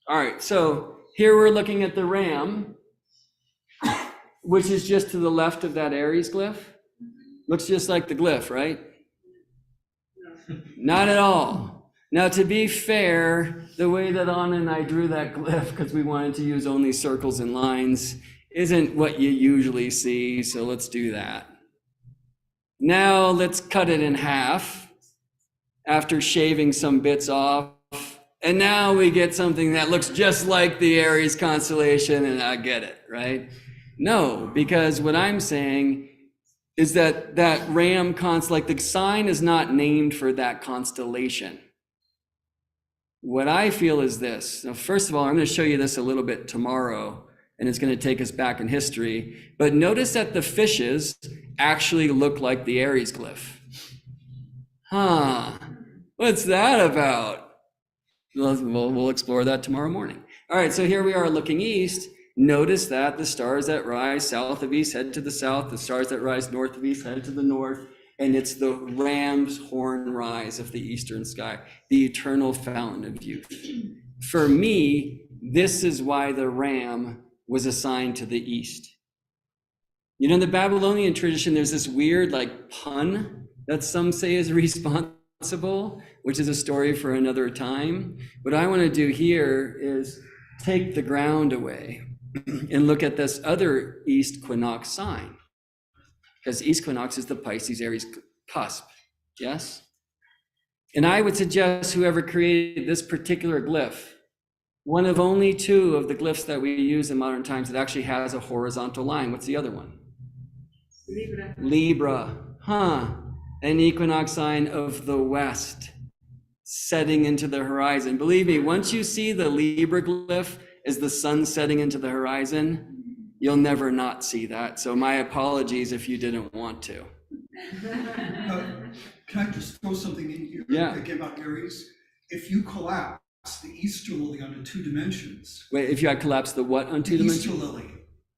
All right, so here we're looking at the ram, which is just to the left of that Aries glyph. Looks just like the glyph, right? Not at all. Now, to be fair, the way that Anna and I drew that glyph, because we wanted to use only circles and lines, isn't what you usually see, so let's do that. Now let's cut it in half after shaving some bits off. And now we get something that looks just like the Aries constellation, and I get it, right? No, because what I'm saying is that ram like the sign is not named for that constellation. What I feel is this. Now, first of all, I'm going to show you this a little bit tomorrow, and it's going to take us back in history. But notice that the fishes actually look like the Aries glyph. What's that about? We'll explore that tomorrow morning. All right, so here we are looking east. Notice that the stars that rise south of east head to the south, the stars that rise north of east head to the north, and it's the ram's horn rise of the eastern sky, the eternal fountain of youth. For me, this is why the ram was assigned to the east. You know, in the Babylonian tradition, there's this weird like pun that some say is responsible, which is a story for another time. What I want to do here is take the ground away and look at this other east equinox sign, because east equinox is the Pisces Aries cusp, yes? And I would suggest whoever created this particular glyph, one of only two of the glyphs that we use in modern times that actually has a horizontal line. What's the other one? Libra, an equinox sign of the west, setting into the horizon. Believe me, once you see the Libra glyph as the sun setting into the horizon, you'll never not see that. So my apologies if you didn't want to. Can I just throw something in here? Yeah. Again about Aries. If you collapse the Easter lily onto 2 dimensions. Wait, if you had collapsed the what on 2 dimensions? Easter lily.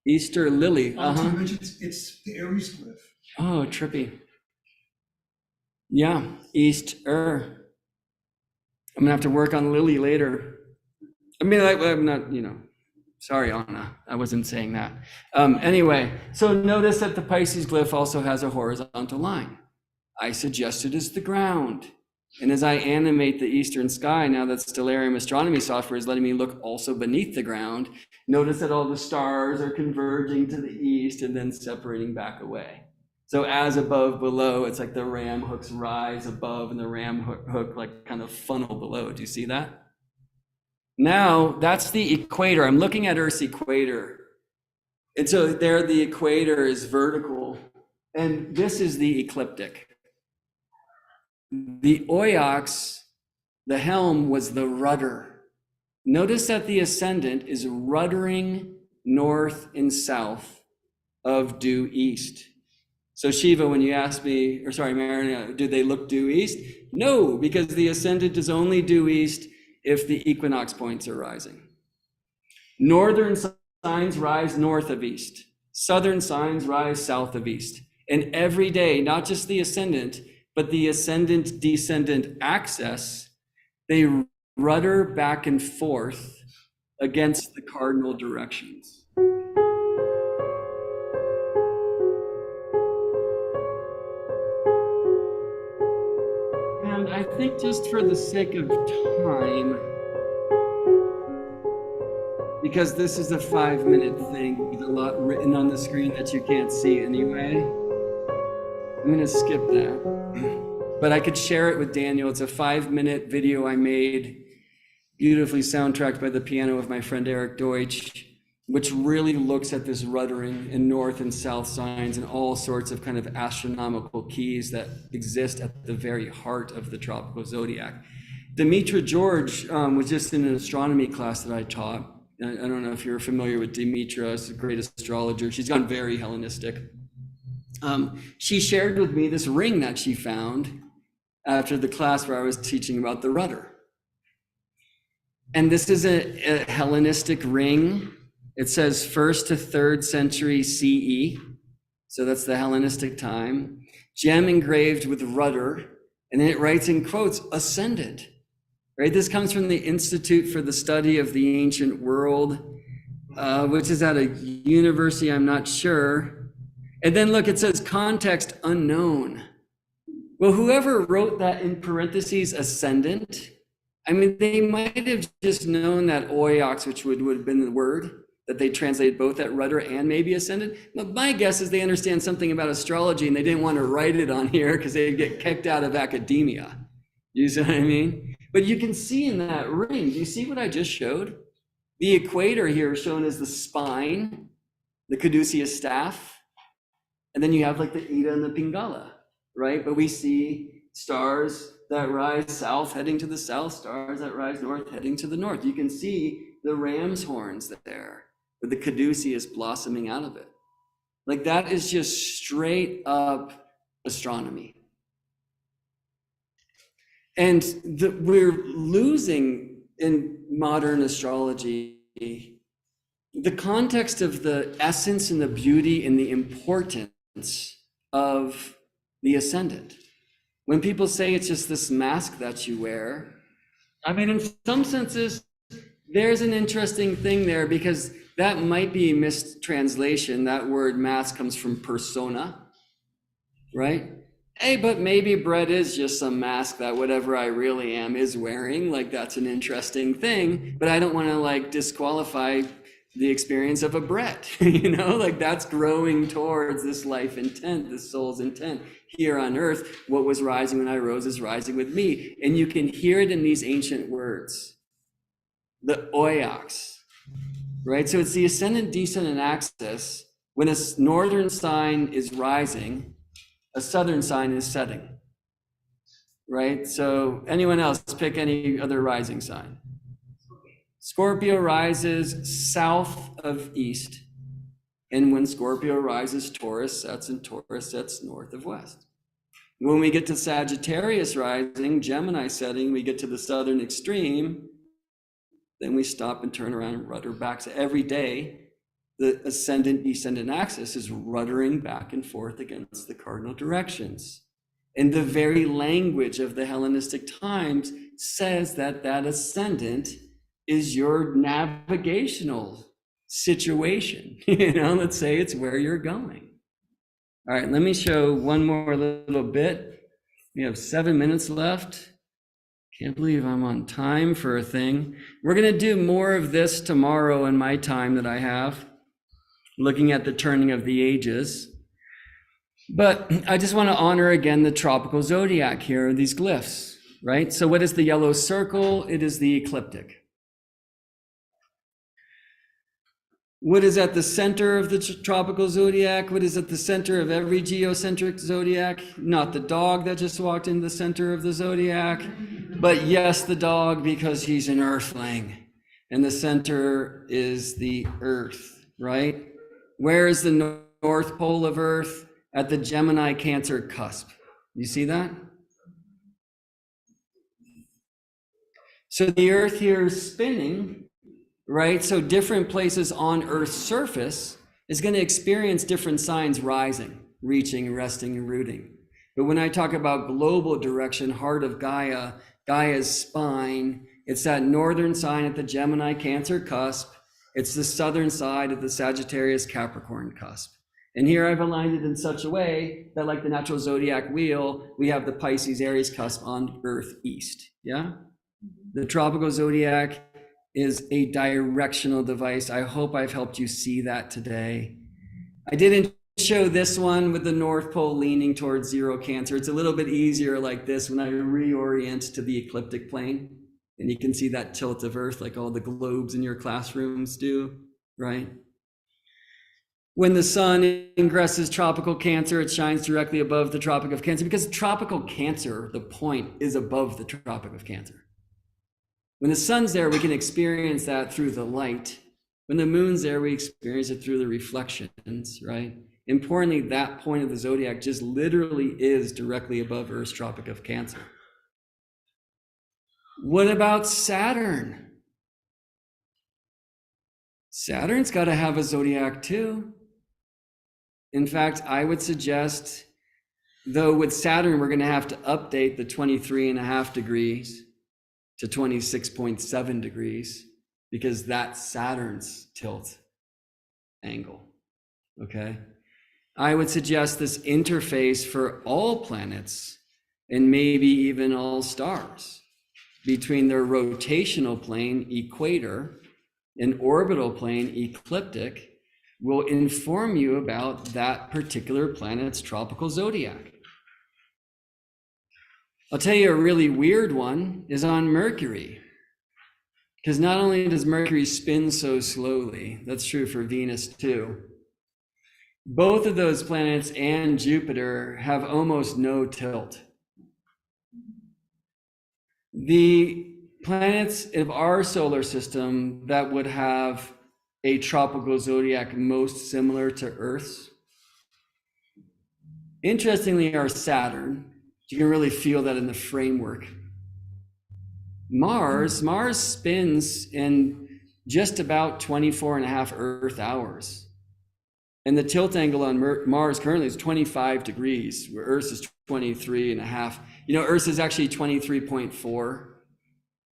Easter lily. On 2 dimensions, it's the Aries glyph. Oh, trippy. Yeah, Easter. I'm gonna have to work on Lily later. I mean, I'm not, sorry, Anna, I wasn't saying that. Anyway, so notice that the Pisces glyph also has a horizontal line. I suggested it's the ground. And as I animate the eastern sky, now that Stellarium astronomy software is letting me look also beneath the ground, notice that all the stars are converging to the east and then separating back away. So as above, below, it's like the ram hooks rise above and the ram hook like kind of funnel below. Do you see that? Now that's the equator. I'm looking at Earth's equator. And so there the equator is vertical and this is the ecliptic. The oiox, the helm, was the rudder. Notice that the ascendant is ruddering north and south of due east. So Shiva, when you asked me, or sorry, Marina, do they look due east? No, because the ascendant is only due east if the equinox points are rising. Northern signs rise north of east. Southern signs rise south of east. And every day, not just the ascendant, but the ascendant-descendant axis, they rudder back and forth against the cardinal directions. And I think just for the sake of time, because this is a 5-minute thing with a lot written on the screen that you can't see anyway, I'm gonna skip that. But I could share it with Daniel. It's a 5-minute video I made, beautifully soundtracked by the piano of my friend Eric Deutsch, which really looks at this ruddering in north and south signs and all sorts of kind of astronomical keys that exist at the very heart of the tropical zodiac. Demetra George was just in an astronomy class that I taught. I don't know if you're familiar with Demetra, she's a great astrologer. She's gone very Hellenistic. She shared with me this ring that she found after the class where I was teaching about the rudder. And this is a Hellenistic ring. It says 1st to 3rd century CE. So that's the Hellenistic time. Gem engraved with rudder. And then it writes in quotes, ascendant. Right? This comes from the Institute for the Study of the Ancient World, which is at a university, I'm not sure. And then look, it says context unknown. Well, whoever wrote that in parentheses, ascendant, I mean, they might have just known that oiox, which would have been the word that they translated both at rudder and maybe ascendant. But my guess is they understand something about astrology and they didn't want to write it on here because they'd get kicked out of academia. You see what I mean? But you can see in that ring, do you see what I just showed? The equator here is shown as the spine, the caduceus staff, and then you have like the Ida and the Pingala, right? But we see stars that rise south heading to the south, stars that rise north heading to the north. You can see the ram's horns there with the caduceus blossoming out of it. Like that is just straight up astronomy. And we're losing in modern astrology the context of the essence and the beauty and the importance of the ascendant. When people say it's just this mask that you wear, I mean, in some senses, there's an interesting thing there because that might be a mistranslation. That word mask comes from persona, right? Hey, but maybe Brett is just some mask that whatever I really am is wearing. Like that's an interesting thing, but I don't want to like disqualify the experience of a Brett, you know, like that's growing towards this life intent, this soul's intent here on earth. What was rising when I rose is rising with me. And you can hear it in these ancient words, the oiox, right? So it's the ascendant descendant axis. When a northern sign is rising, a southern sign is setting, right? So anyone else pick any other rising sign? Scorpio rises south of east. And when Scorpio rises, Taurus sets, and Taurus sets north of west. When we get to Sagittarius rising, Gemini setting, we get to the southern extreme, then we stop and turn around and rudder back. So every day, the ascendant descendant axis is ruddering back and forth against the cardinal directions. And the very language of the Hellenistic times says that that ascendant is your navigational situation. You know, let's say it's where you're going. All right, let me show one more little bit. We have 7 minutes left. Can't believe I'm on time for a thing. We're going to do more of this tomorrow in my time that I have, looking at the turning of the ages. But I just want to honor again the tropical zodiac here, these glyphs, right? So what is the yellow circle? It is the ecliptic. What is at the center of the tropical zodiac? What is at the center of every geocentric zodiac? Not the dog that just walked into the center of the zodiac, but yes, the dog, because he's an earthling. And the center is the earth, right? Where is the north pole of earth? At the Gemini Cancer cusp. You see that? So the earth here is spinning, right? So different places on Earth's surface is going to experience different signs rising, reaching, resting, and rooting. But when I talk about global direction, heart of Gaia, Gaia's spine, it's that northern sign at the Gemini Cancer cusp. It's the southern side of the Sagittarius Capricorn cusp. And here I've aligned it in such a way that, like the natural zodiac wheel, we have the Pisces Aries cusp on Earth east. Yeah? The tropical zodiac is a directional device. I hope I've helped you see that today. I didn't show this one with the North Pole leaning towards zero Cancer. It's a little bit easier like this when I reorient to the ecliptic plane. And you can see that tilt of Earth like all the globes in your classrooms do, right? When the sun ingresses tropical Cancer, it shines directly above the Tropic of Cancer, because tropical Cancer, the point, is above the Tropic of Cancer. When the sun's there, we can experience that through the light. When the moon's there, we experience it through the reflections, right? Importantly, that point of the zodiac just literally is directly above Earth's Tropic of Cancer. What about Saturn? Saturn's got to have a zodiac too. In fact, I would suggest, though with Saturn, we're going to have to update the 23.5 degrees to 26.7 degrees, because that's Saturn's tilt angle, okay? I would suggest this interface for all planets, and maybe even all stars, between their rotational plane, equator, and orbital plane, ecliptic, will inform you about that particular planet's tropical zodiac. I'll tell you a really weird one is on Mercury, because not only does Mercury spin so slowly, that's true for Venus too. Both of those planets and Jupiter have almost no tilt. The planets of our solar system that would have a tropical zodiac most similar to Earth's, interestingly, are Saturn. You can really feel that in the framework. Mars spins in just about 24.5 Earth hours. And the tilt angle on Mars currently is 25 degrees, where Earth is 23.5. You know, Earth is actually 23.4.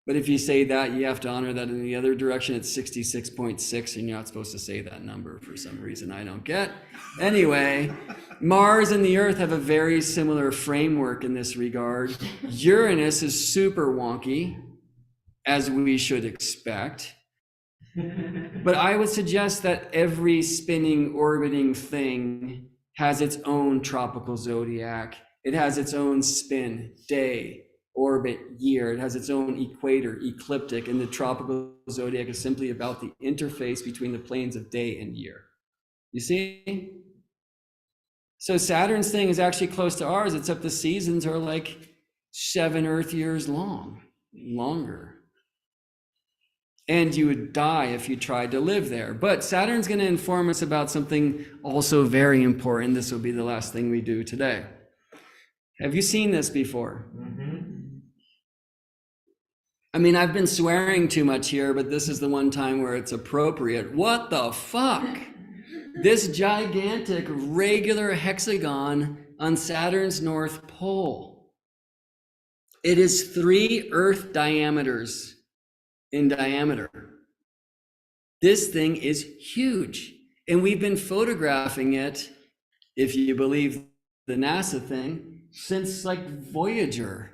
But if you say that, you have to honor that in the other direction. It's 66.6, and you're not supposed to say that number for some reason I don't get. Anyway, Mars and the Earth have a very similar framework in this regard. Uranus is super wonky, as we should expect. But I would suggest that every spinning, orbiting thing has its own tropical zodiac. It has its own spin, day, orbit, year. It has its own equator, ecliptic, and the tropical zodiac is simply about the interface between the planes of day and year. You see? So Saturn's thing is actually close to ours, except the seasons are like 7 Earth years long, longer. And you would die if you tried to live there. But Saturn's going to inform us about something also very important. This will be the last thing we do today. Have you seen this before? Mm-hmm. I mean, I've been swearing too much here, but this is the one time where it's appropriate. What the fuck? This gigantic regular hexagon on Saturn's North Pole. It is 3 Earth diameters in diameter. This thing is huge. And we've been photographing it, if you believe the NASA thing, since like Voyager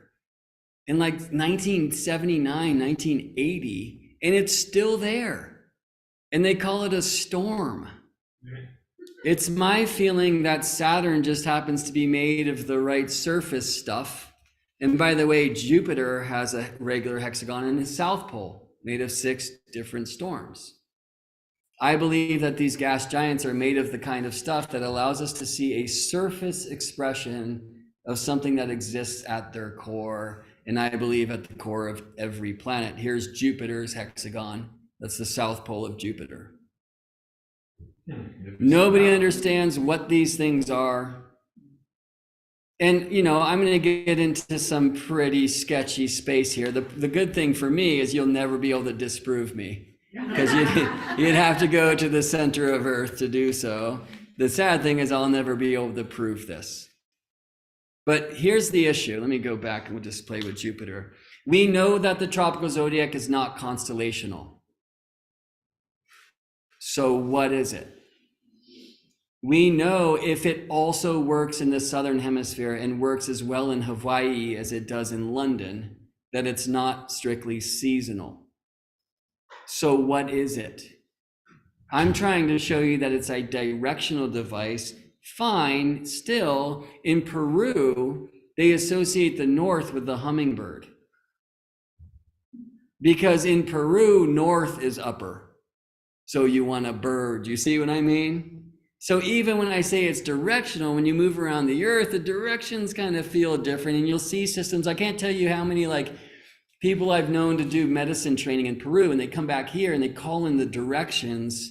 in like 1979, 1980, and it's still there. And they call it a storm. It's my feeling that Saturn just happens to be made of the right surface stuff. And by the way, Jupiter has a regular hexagon in his south pole, made of 6 different storms. I believe that these gas giants are made of the kind of stuff that allows us to see a surface expression of something that exists at their core. And I believe at the core of every planet. Here's Jupiter's hexagon. That's the south pole of Jupiter. Nobody understands what these things are. And, you know, I'm going to get into some pretty sketchy space here. The good thing for me is you'll never be able to disprove me. because you'd have to go to the center of Earth to do so. The sad thing is I'll never be able to prove this. But here's the issue. Let me go back and we'll just play with Jupiter. We know that the tropical zodiac is not constellational. So what is it? We know if it also works in the southern hemisphere and works as well in Hawaii as it does in London, that it's not strictly seasonal. So what is it? I'm trying to show you that it's a directional device. Fine, still, in Peru, they associate the north with the hummingbird. Because in Peru, north is upper. So you want a bird. You see what I mean? So even when I say it's directional, when you move around the earth, the directions kind of feel different, and you'll see systems. I can't tell you how many people I've known to do medicine training in Peru, and they come back here and they call in the directions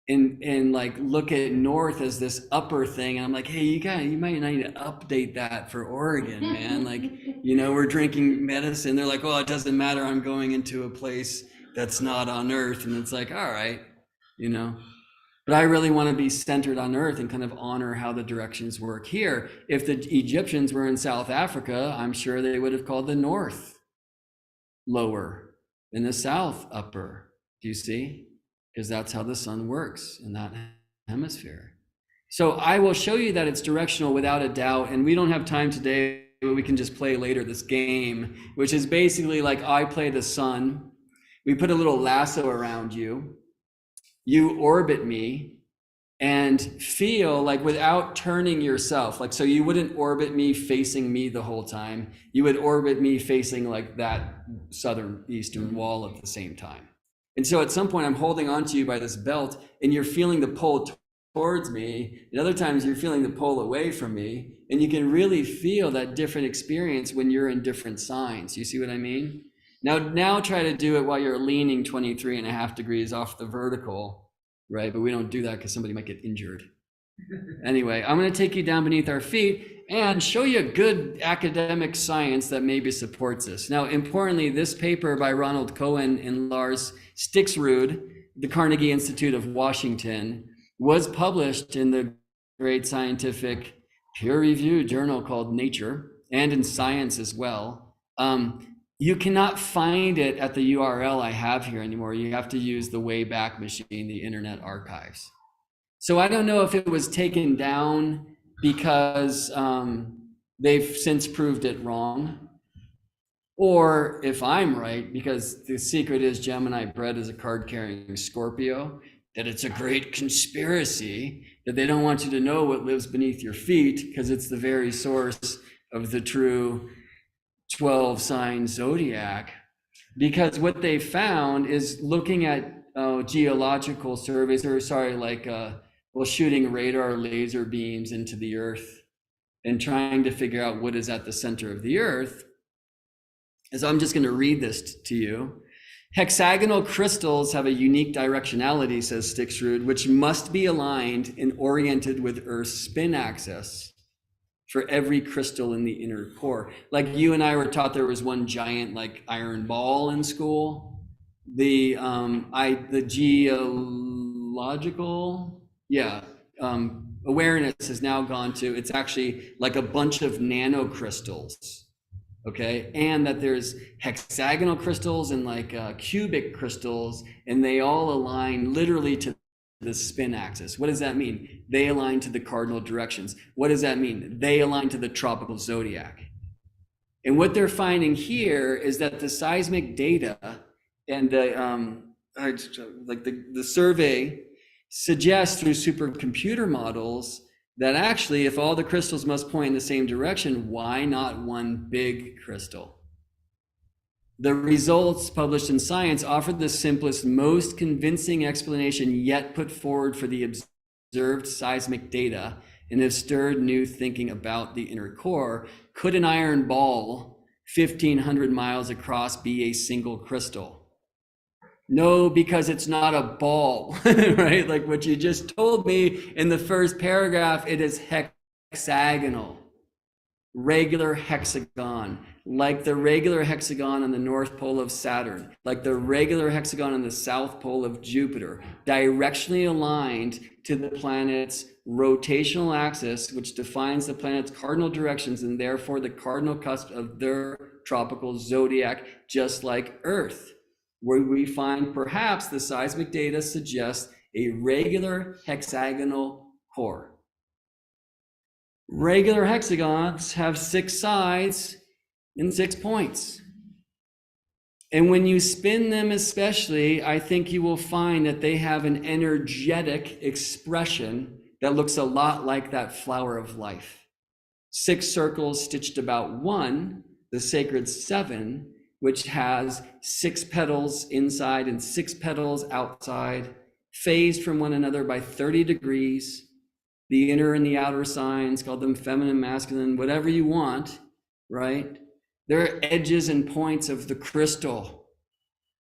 and look at north as this upper thing. And I'm like, hey, you might need to update that for Oregon, man. We're drinking medicine. They're like, well, it doesn't matter. I'm going into a place that's not on earth. And it's like, all right, But I really want to be centered on earth and kind of honor how the directions work here. If the Egyptians were in South Africa, I'm sure they would have called the north lower and the south upper. Do you see? Because that's how the sun works in that hemisphere. So I will show you that it's directional without a doubt. And we don't have time today, but we can just play later this game, which is basically like I play the sun. We put a little lasso around you. You orbit me and feel like without turning yourself, so you wouldn't orbit me facing me the whole time. You would orbit me facing like that southern eastern wall at the same time. And so at some point I'm holding onto you by this belt and you're feeling the pull towards me. And other times you're feeling the pull away from me. And you can really feel that different experience when you're in different signs. You see what I mean? Now try to do it while you're leaning 23.5 degrees off the vertical, right? But we don't do that because somebody might get injured. Anyway, I'm going to take you down beneath our feet and show you good academic science that maybe supports this. Now, importantly, this paper by Ronald Cohen and Lars Stixrud, the Carnegie Institute of Washington, was published in the great scientific peer-reviewed journal called Nature, and in Science as well. You cannot find it at the URL I have here anymore. You have to use the Wayback Machine, the Internet Archives. So I don't know if it was taken down because they've since proved it wrong, or if I'm right, because the secret is Gemini Brett is a card-carrying Scorpio, that it's a great conspiracy, that they don't want you to know what lives beneath your feet because it's the very source of the true 12-sign zodiac. Because what they found is looking at geological surveys, shooting radar laser beams into the earth and trying to figure out what is at the center of the earth. So I'm just going to read this to you. Hexagonal crystals have a unique directionality, says Stixrud, which must be aligned and oriented with Earth's spin axis for every crystal in the inner core. Like you and I were taught there was one giant iron ball in school. The geological, awareness has now gone to, it's actually like a bunch of nanocrystals. Okay, and that there's hexagonal crystals and cubic crystals, and they all align literally to the spin axis. What does that mean? They align to the cardinal directions. What does that mean? They align to the tropical zodiac. And what they're finding here is that the seismic data and the survey suggests through supercomputer models that actually, if all the crystals must point in the same direction, why not one big crystal? The results published in Science offered the simplest, most convincing explanation yet put forward for the observed seismic data and have stirred new thinking about the inner core. Could an iron ball 1,500 miles across be a single crystal? No, because it's not a ball, right? Like what you just told me in the first paragraph, it is hexagonal, regular hexagon. like the regular hexagon on the north pole of Saturn, like the regular hexagon on the south pole of Jupiter, directionally aligned to the planet's rotational axis, which defines the planet's cardinal directions and therefore the cardinal cusp of their tropical zodiac, just like Earth, where we find perhaps the seismic data suggests a regular hexagonal core. Regular hexagons have 6 sides and 6 points. And when you spin them especially, I think you will find that they have an energetic expression that looks a lot like that flower of life. 6 circles stitched about one, the sacred 7, which has 6 petals inside and 6 petals outside, phased from one another by 30 degrees. The inner and the outer signs, call them feminine, masculine, whatever you want, right? They're edges and points of the crystal.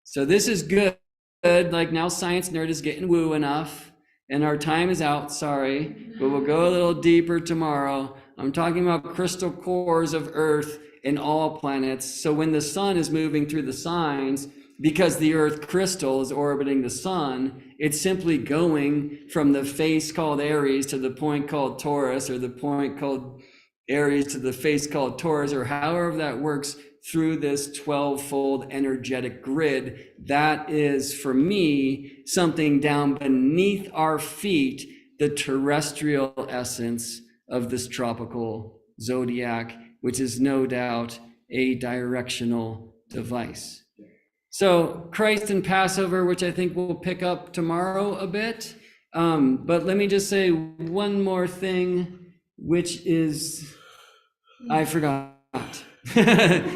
So this is good. Like now Science Nerd is getting woo enough and our time is out, sorry, but we'll go a little deeper tomorrow. I'm talking about crystal cores of Earth and all planets. So when the sun is moving through the signs, because the Earth crystal is orbiting the sun, it's simply going from the face called Aries to the point called Taurus, or the point called Aries to the face called Taurus, or however that works through this 12-fold energetic grid. That is, for me, something down beneath our feet, the terrestrial essence of this tropical zodiac, which is no doubt a directional device. So Christ and Passover, which I think we'll pick up tomorrow a bit. But let me just say one more thing, which is, I forgot.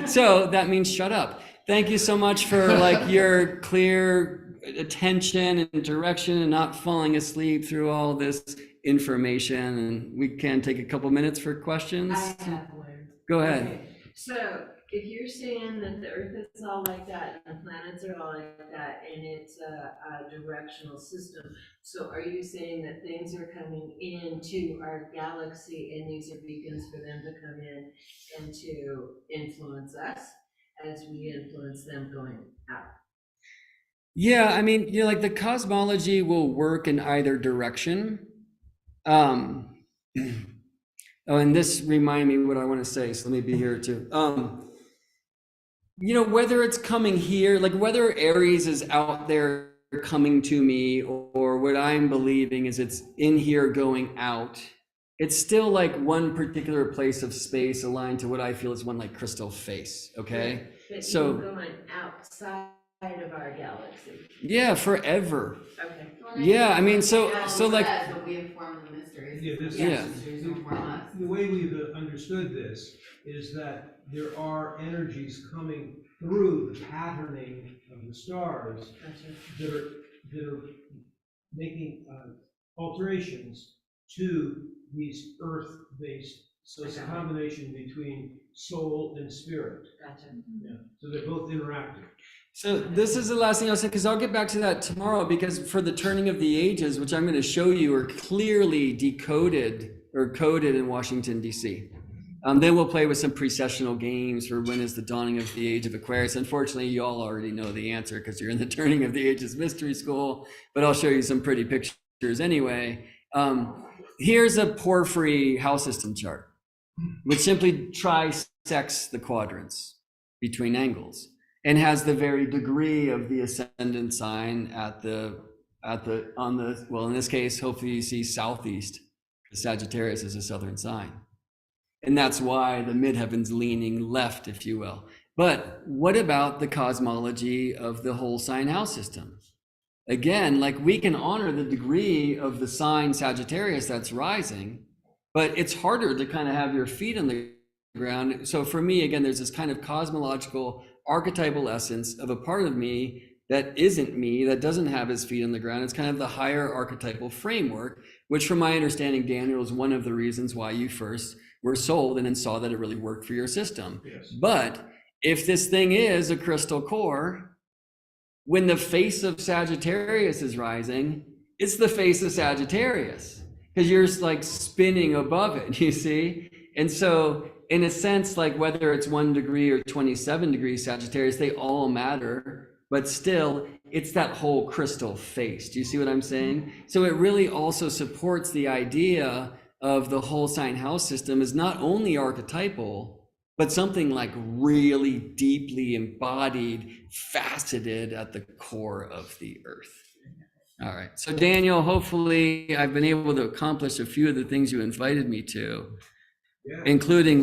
So that means shut up. Thank you so much for like your clear attention and direction and not falling asleep through all this information. And we can take a couple minutes for questions. I have one. Go ahead. Okay. So if you're saying that the Earth is all like that and the planets are all like that and it's a directional system, so are you saying that things are coming into our galaxy and these are beacons for them to come in and to influence us as we influence them going out? Yeah, I mean, you know, like the cosmology will work in either direction. Oh, and this reminded me what I want to say, so let me be here too. You know, whether it's coming here, like whether Aries is out there coming to me, or what I'm believing is it's in here going out, it's still like one particular place of space aligned to what I feel is one like crystal face, okay? But So- even going outside of our galaxy. Yeah, forever. Okay. Yeah, I mean, so like, But we inform the mysteries. Yeah, this- Yeah. Mysteries inform us. The way we've understood this is that there are energies coming through the patterning of the stars Gotcha. that are making alterations to these earth-based. So it's a combination between soul and spirit. Gotcha. Yeah. So they're both interactive. so this is the last thing I'll say, because I'll get back to that tomorrow, because for the turning of the ages, which I'm going to show you, are clearly decoded or coded in Washington, D.C. Then we'll play with some precessional games for when is the dawning of the age of Aquarius. Unfortunately, you all already know the answer because you're in the Turning of the Ages mystery school, but I'll show you some pretty pictures anyway. Here's a porphyry house system chart, which simply trisects the quadrants between angles and has the very degree of the ascendant sign well, in this case, hopefully you see southeast, because Sagittarius is a southern sign. And that's why the midheaven's leaning left, if you will. But what about the cosmology of the whole sign house system? Again, like we can honor the degree of the sign Sagittarius that's rising, but it's harder to kind of have your feet on the ground. So for me, again, there's this kind of cosmological archetypal essence of a part of me that isn't me, that doesn't have his feet on the ground. It's kind of the higher archetypal framework, which from my understanding, Daniel, is one of the reasons why you first were sold and then saw that it really worked for your system. Yes. But if this thing is a crystal core, when the face of Sagittarius is rising, it's the face of Sagittarius, because you're like spinning above it, you see? And so in a sense, like whether it's 1 degree or 27 degrees Sagittarius, they all matter, but still it's that whole crystal face. Do you see what I'm saying? So it really also supports the idea of the whole sign house system is not only archetypal, but something like really deeply embodied, faceted at the core of the earth. All right. So Daniel, hopefully I've been able to accomplish a few of the things you invited me to, Yeah. including